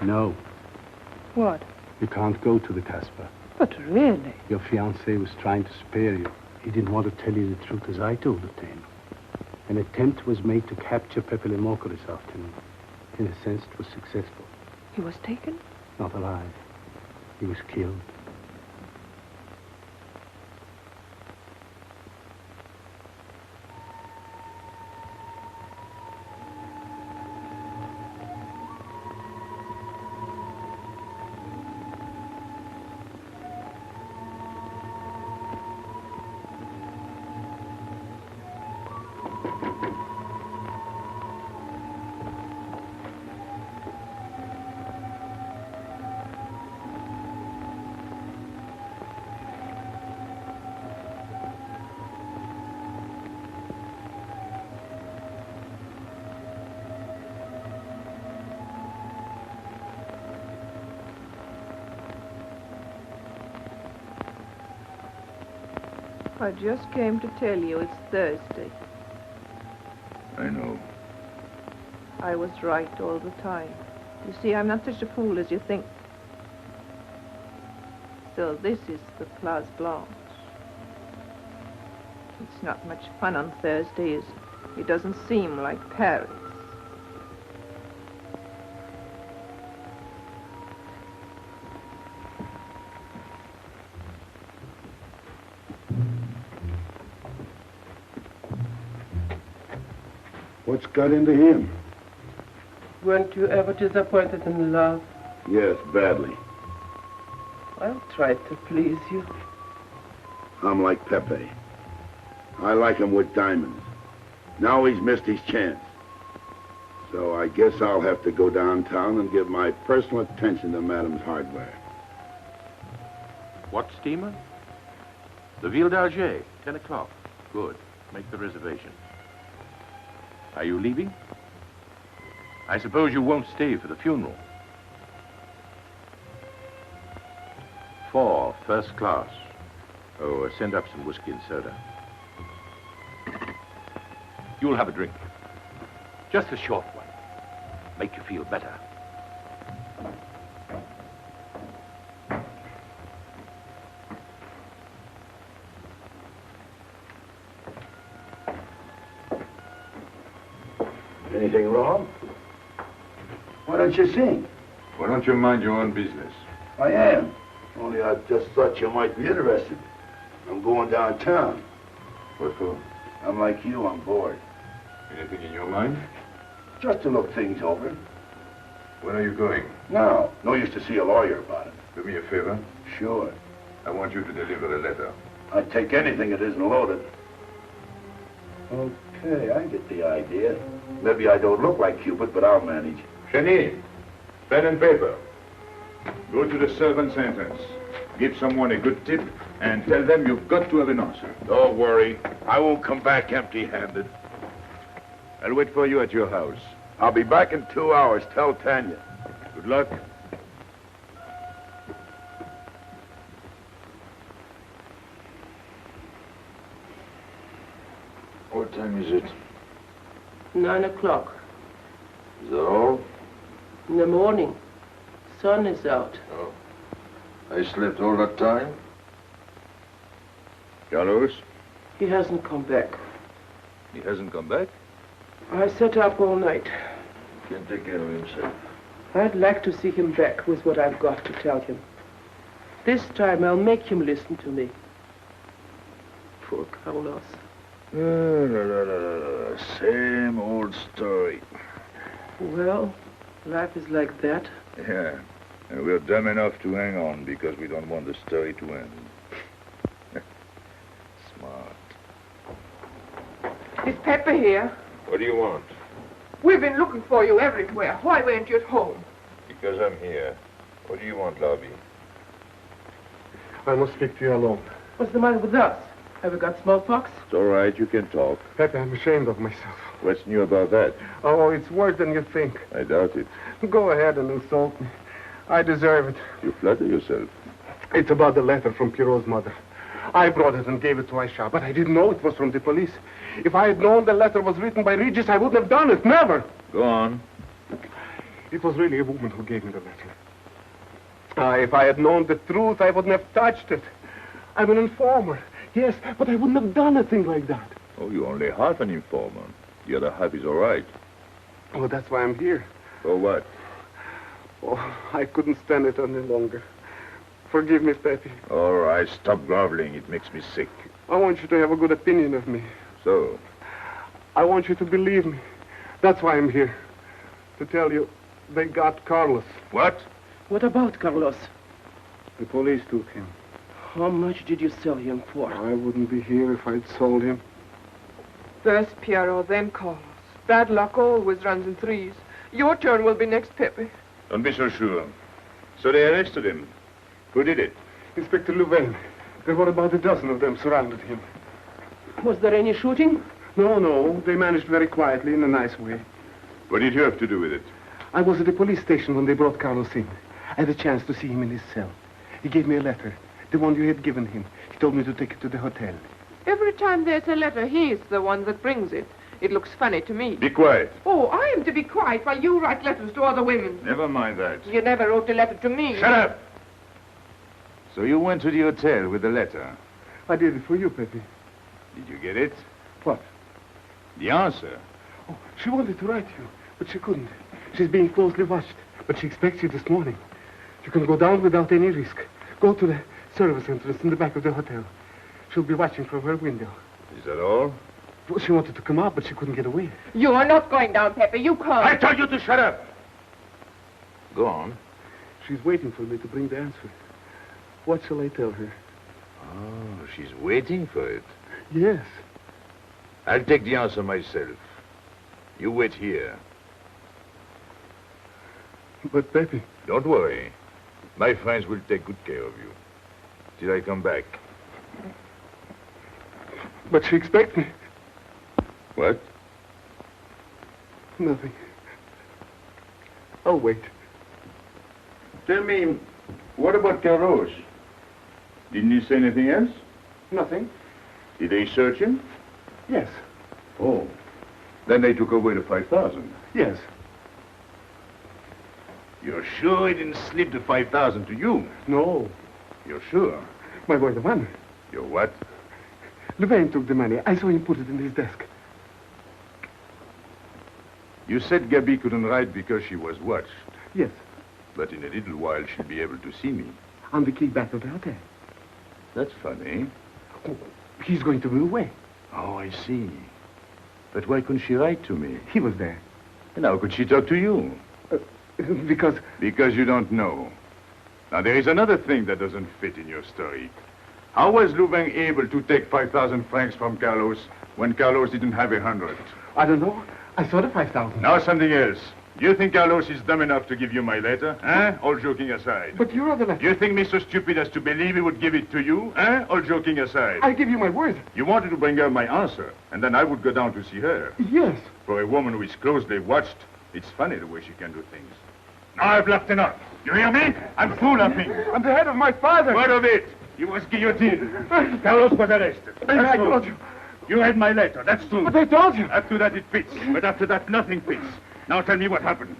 Speaker 4: No.
Speaker 8: What?
Speaker 4: You can't go to the Kasbah.
Speaker 8: But really?
Speaker 4: Your fiancé was trying to spare you. He didn't want to tell you the truth as I told it to him. An attempt was made to capture Pepe Loko this afternoon. In a sense, it was successful.
Speaker 8: He was taken?
Speaker 4: Not alive. He was killed.
Speaker 14: I just came to tell you it's Thursday.
Speaker 5: I know.
Speaker 14: I was right all the time. You see, I'm not such a fool as you think. So this is the Place Blanche. It's not much fun on Thursday, is it? It doesn't seem like Paris.
Speaker 1: What's got into him?
Speaker 10: Weren't you ever disappointed in love?
Speaker 6: Yes, badly.
Speaker 10: I'll try to please you.
Speaker 6: I'm like Pepe. I like him with diamonds. Now he's missed his chance. So I guess I'll have to go downtown and give my personal attention to Madame's hardware.
Speaker 5: What steamer? The Ville d'Alger, 10 o'clock. Good. Make the reservation. Are you leaving? I suppose you won't stay for the funeral. 4, first class. Oh, send up some whiskey and soda. You'll have a drink.
Speaker 16: Just a short one. Make you feel better.
Speaker 17: Anything wrong? Why don't you sing?
Speaker 5: Why don't you mind your own business?
Speaker 17: I am. Only I just thought you might be interested. I'm going downtown.
Speaker 5: What for?
Speaker 17: I'm like you, I'm bored.
Speaker 5: Anything in your mind?
Speaker 17: Just to look things over.
Speaker 5: When are you going?
Speaker 17: No. No use to see a lawyer about it.
Speaker 5: Do me a favor.
Speaker 17: Sure.
Speaker 5: I want you to deliver a letter.
Speaker 17: I'd take anything that isn't loaded. Okay, I get the idea. Maybe I don't look like Cupid, but I'll manage.
Speaker 5: Cheney, pen and paper. Go to the servants' entrance. Give someone a good tip and tell them you've got to have an answer.
Speaker 6: Don't worry. I won't come back empty-handed.
Speaker 5: I'll wait for you at your house.
Speaker 6: I'll be back in 2 hours. Tell Tanya.
Speaker 5: Good luck.
Speaker 17: What time is it?
Speaker 10: 9 o'clock.
Speaker 17: Is that all?
Speaker 10: In the morning. Sun is out.
Speaker 17: Oh. I slept all that time?
Speaker 5: Carlos?
Speaker 10: He hasn't come back.
Speaker 5: He hasn't come back?
Speaker 10: I sat up all night.
Speaker 17: Can't take care of himself.
Speaker 10: I'd like to see him back with what I've got to tell him. This time I'll make him listen to me. Poor Carlos.
Speaker 17: Same old story.
Speaker 10: Well, life is like that.
Speaker 5: Yeah. And we're dumb enough to hang on because we don't want the story to end. Smart.
Speaker 9: Is Pepe here?
Speaker 5: What do you want?
Speaker 9: We've been looking for you everywhere. Why weren't you at home?
Speaker 5: Because I'm here. What do you want, Lobby?
Speaker 11: I must speak to you alone.
Speaker 10: What's the matter with us? Have we got smallpox?
Speaker 5: It's all right. You can talk.
Speaker 11: Pepe, I'm ashamed of myself.
Speaker 5: What's new about that?
Speaker 11: Oh, it's worse than you think.
Speaker 5: I doubt it.
Speaker 11: Go ahead and insult me. I deserve it.
Speaker 5: You flatter yourself.
Speaker 11: It's about the letter from Pierrot's mother. I brought it and gave it to Aisha, but I didn't know it was from the police. If I had known the letter was written by Regis, I wouldn't have done it. Never.
Speaker 5: Go on.
Speaker 11: It was really a woman who gave me the letter. If I had known the truth, I wouldn't have touched it. I'm an informer. Yes, but I wouldn't have done a thing like that.
Speaker 5: Oh, you're only half an informer. The other half is all right.
Speaker 11: Oh, that's why I'm here.
Speaker 5: For what?
Speaker 11: Oh, I couldn't stand it any longer. Forgive me, Pepe.
Speaker 5: All right, stop groveling. It makes me sick.
Speaker 11: I want you to have a good opinion of me.
Speaker 5: So?
Speaker 11: I want you to believe me. That's why I'm here. To tell you, they got Carlos.
Speaker 5: What?
Speaker 10: What about Carlos?
Speaker 11: The police took him.
Speaker 10: How much did you sell him for?
Speaker 11: I wouldn't be here if I'd sold him.
Speaker 9: First Pierrot, then Carlos. Bad luck always runs in threes. Your turn will be next, Pepe.
Speaker 5: Don't be so sure. So they arrested him. Who did it?
Speaker 11: Inspector Louvain. There were about a dozen of them surrounded him.
Speaker 10: Was there any shooting?
Speaker 11: No. They managed very quietly in a nice way.
Speaker 5: What did you have to do with it?
Speaker 11: I was at the police station when they brought Carlos in. I had a chance to see him in his cell. He gave me a letter, the one you had given him. He told me to take it to the hotel.
Speaker 9: Every time there's a letter, he's the one that brings it. It looks funny to me.
Speaker 5: Be quiet.
Speaker 9: Oh, I am to be quiet while you write letters to other women.
Speaker 5: Never mind that.
Speaker 9: You never wrote a letter to me.
Speaker 5: Shut up! So you went to the hotel with the letter.
Speaker 11: I did it for you, Pepe.
Speaker 5: Did you get it?
Speaker 11: What?
Speaker 5: The answer.
Speaker 11: Oh, she wanted to write you, but she couldn't. She's being closely watched, but she expects you this morning. You can go down without any risk. Go to the service entrance in the back of the hotel. She'll be watching from her window.
Speaker 5: Is that all?
Speaker 11: Well, she wanted to come out, but she couldn't get away.
Speaker 9: You are not going down, Pepe. You can't.
Speaker 5: I told you to shut up! Go on.
Speaker 11: She's waiting for me to bring the answer. What shall I tell her?
Speaker 5: Oh, she's waiting for it.
Speaker 11: Yes.
Speaker 5: I'll take the answer myself. You wait here.
Speaker 11: But, Pepe...
Speaker 5: Don't worry. My friends will take good care of you. Till I come back.
Speaker 11: But she expects me.
Speaker 5: What?
Speaker 11: Nothing. I'll wait.
Speaker 5: Tell me, what about Carlos? Didn't he say anything else?
Speaker 11: Nothing.
Speaker 5: Did they search him?
Speaker 11: Yes.
Speaker 5: Oh.
Speaker 12: Then they took away the 5,000.
Speaker 11: Yes.
Speaker 12: You're sure he didn't slip the 5,000 to you?
Speaker 11: No.
Speaker 12: You're sure?
Speaker 11: My boy, the money.
Speaker 12: Your what?
Speaker 11: Louvain took the money. I saw him put it in his desk.
Speaker 12: You said Gabby couldn't write because she was watched.
Speaker 11: Yes.
Speaker 12: But in a little while, she'll be able to see me.
Speaker 11: On the key back of the hotel.
Speaker 12: That's funny.
Speaker 11: Oh, he's going to move away.
Speaker 12: Oh, I see. But why couldn't she write to me?
Speaker 11: He was there.
Speaker 12: And how could she talk to you?
Speaker 11: Because...
Speaker 12: Because you don't know. Now, there is another thing that doesn't fit in your story. How was Louvain able to take 5,000 francs from Carlos when Carlos didn't have 100?
Speaker 11: I don't know. I saw the 5,000.
Speaker 12: Now something else. You think Carlos is dumb enough to give you my letter? Eh? All joking aside.
Speaker 11: But you are the letter.
Speaker 12: You think me so stupid as to believe he would give it to you? Eh? All joking aside.
Speaker 11: I give you my word.
Speaker 12: You wanted to bring her my answer, and then I would go down to see her.
Speaker 11: Yes.
Speaker 12: For a woman who is closely watched, it's funny the way she can do things. Now I've laughed enough. You hear me? I'm through laughing.
Speaker 11: I'm the head of my father.
Speaker 12: What of it? You was guillotined. Carlos was arrested.
Speaker 11: I told you.
Speaker 12: You read my letter, that's true.
Speaker 11: But I told you.
Speaker 12: After that it fits, but after that nothing fits. Now tell me what happened.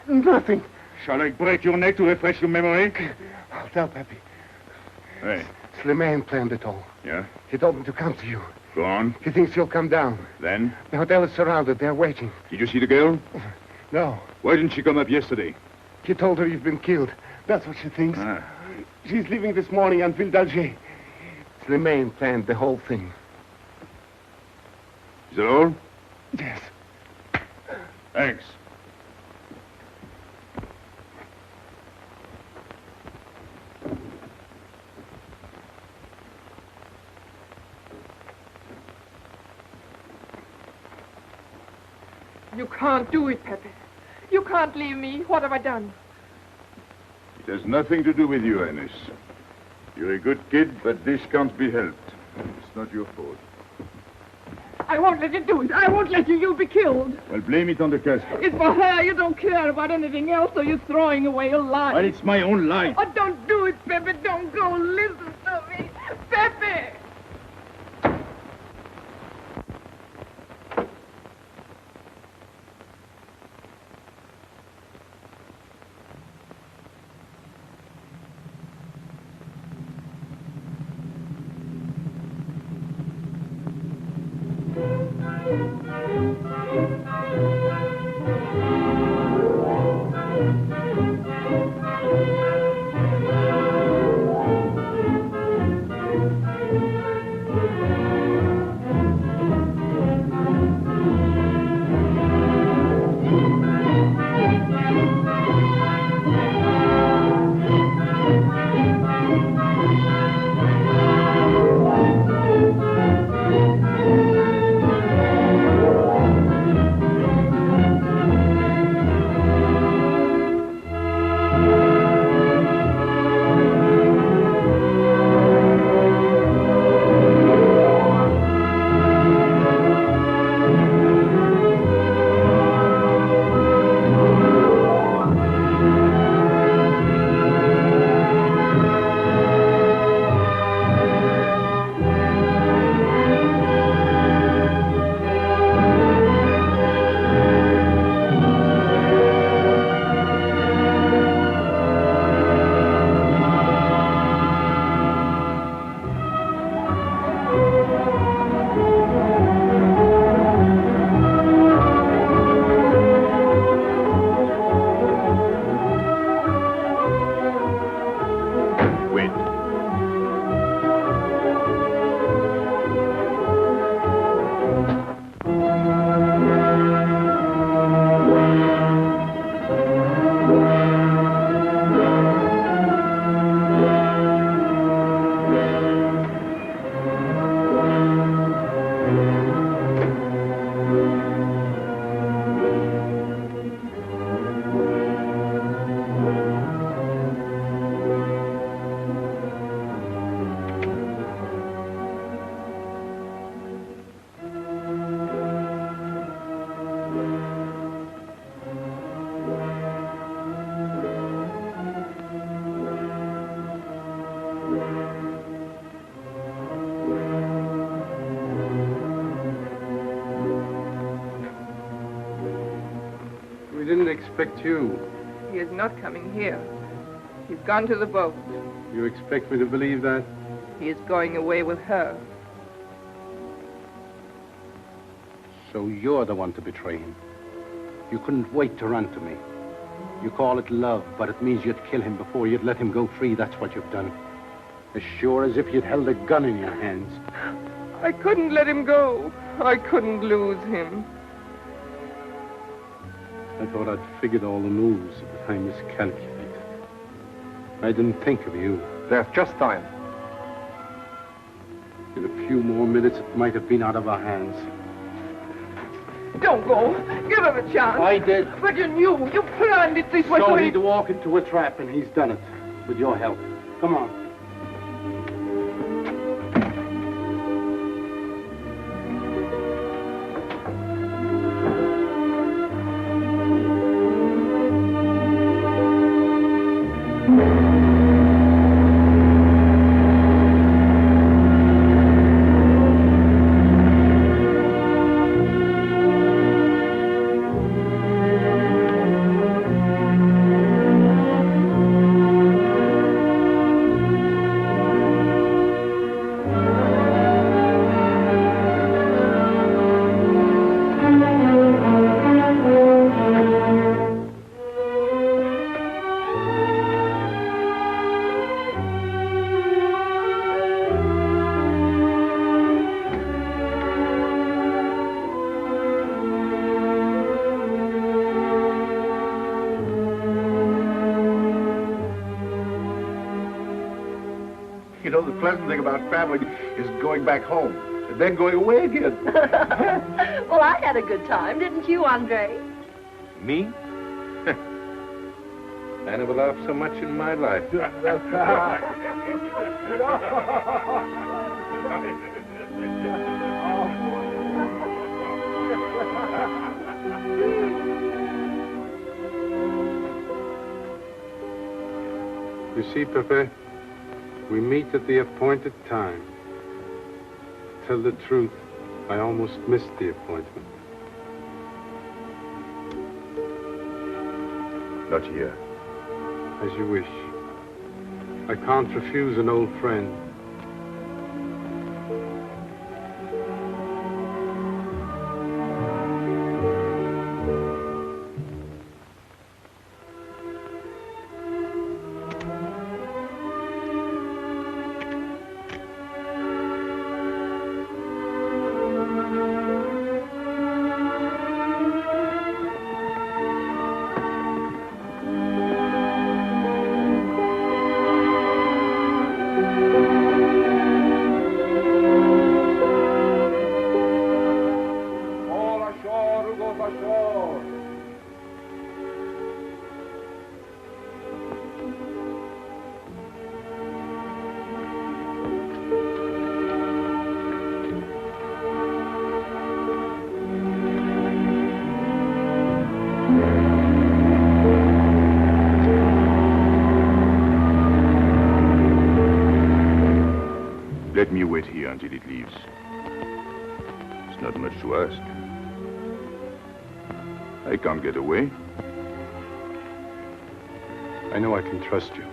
Speaker 11: Nothing.
Speaker 12: Shall I break your neck to refresh your memory?
Speaker 11: I'll tell Pepe.
Speaker 12: Hey.
Speaker 11: Slimane planned it all.
Speaker 12: Yeah?
Speaker 11: He told me to come to you.
Speaker 12: Go on.
Speaker 11: He thinks you'll come down.
Speaker 12: Then?
Speaker 11: The hotel is surrounded. They're waiting.
Speaker 12: Did you see the girl?
Speaker 11: No.
Speaker 12: Why didn't she come up yesterday?
Speaker 11: He told her you've been killed. That's what she thinks.
Speaker 12: Ah.
Speaker 11: She's leaving this morning on Ville d'Alger. Slimane planned the whole thing.
Speaker 12: Is that all?
Speaker 11: Yes.
Speaker 12: Thanks.
Speaker 9: You can't do it, Pepe. You can't leave me. What have I done?
Speaker 12: It has nothing to do with you, Ines. You're a good kid, but this can't be helped. It's not your fault.
Speaker 9: I won't let you do it. I won't let you. You'll be killed.
Speaker 12: Well, blame it on the Kasbah.
Speaker 9: It's for her. You don't care about anything else, so you're throwing away your life.
Speaker 12: Well, it's my own life.
Speaker 9: Oh, don't do it, Pepe. Don't go. Listen to me. Pepe!
Speaker 4: We didn't expect you.
Speaker 9: He is not coming here. He's gone to the boat.
Speaker 4: You expect me to believe that?
Speaker 9: He is going away with her.
Speaker 4: So you're the one to betray him. You couldn't wait to run to me. You call it love, but it means you'd kill him before you'd let him go free. That's what you've done. As sure as if you'd held a gun in your hands.
Speaker 9: I couldn't let him go. I couldn't lose him.
Speaker 4: I thought I'd figured all the moves, but I miscalculated. I didn't think of you.
Speaker 11: There's just time.
Speaker 4: In a few more minutes, it might have been out of our hands.
Speaker 9: Don't go. Give him a chance.
Speaker 4: I did.
Speaker 9: But you knew. You planned it this way.
Speaker 4: So he'd walk into a trap, and he's done it. With your help. Come on.
Speaker 11: You know, the pleasant thing about traveling is going back home and then going away again.
Speaker 15: Well, I had a good time, didn't you, Andre?
Speaker 11: Me? I never laughed so much in my life.
Speaker 4: You see, Pepe, we meet at the appointed time. To tell the truth, I almost missed the appointment.
Speaker 5: Not here.
Speaker 4: As you wish. I can't refuse an old friend.
Speaker 5: Let me wait here until it leaves. It's not much to ask. I can't get away.
Speaker 4: I know I can trust you.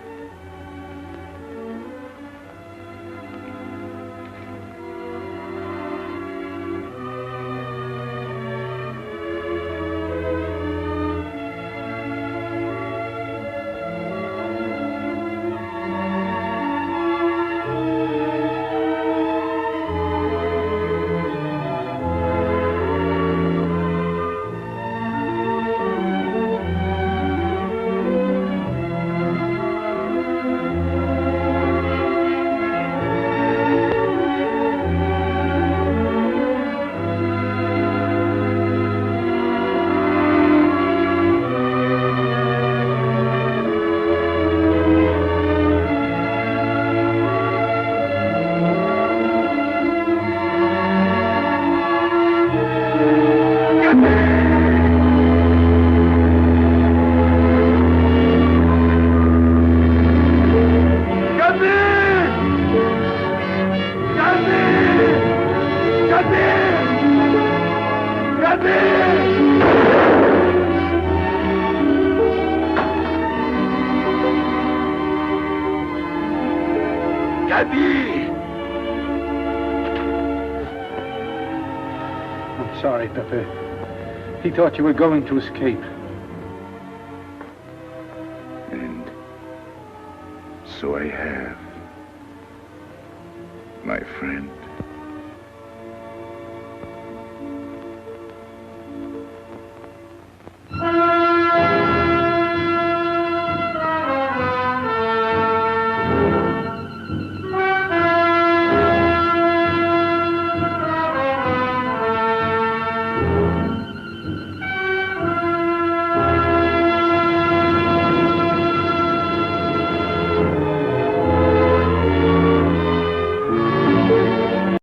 Speaker 3: sorry, Pepe. He thought you were going to escape.
Speaker 5: And so I have, my friend.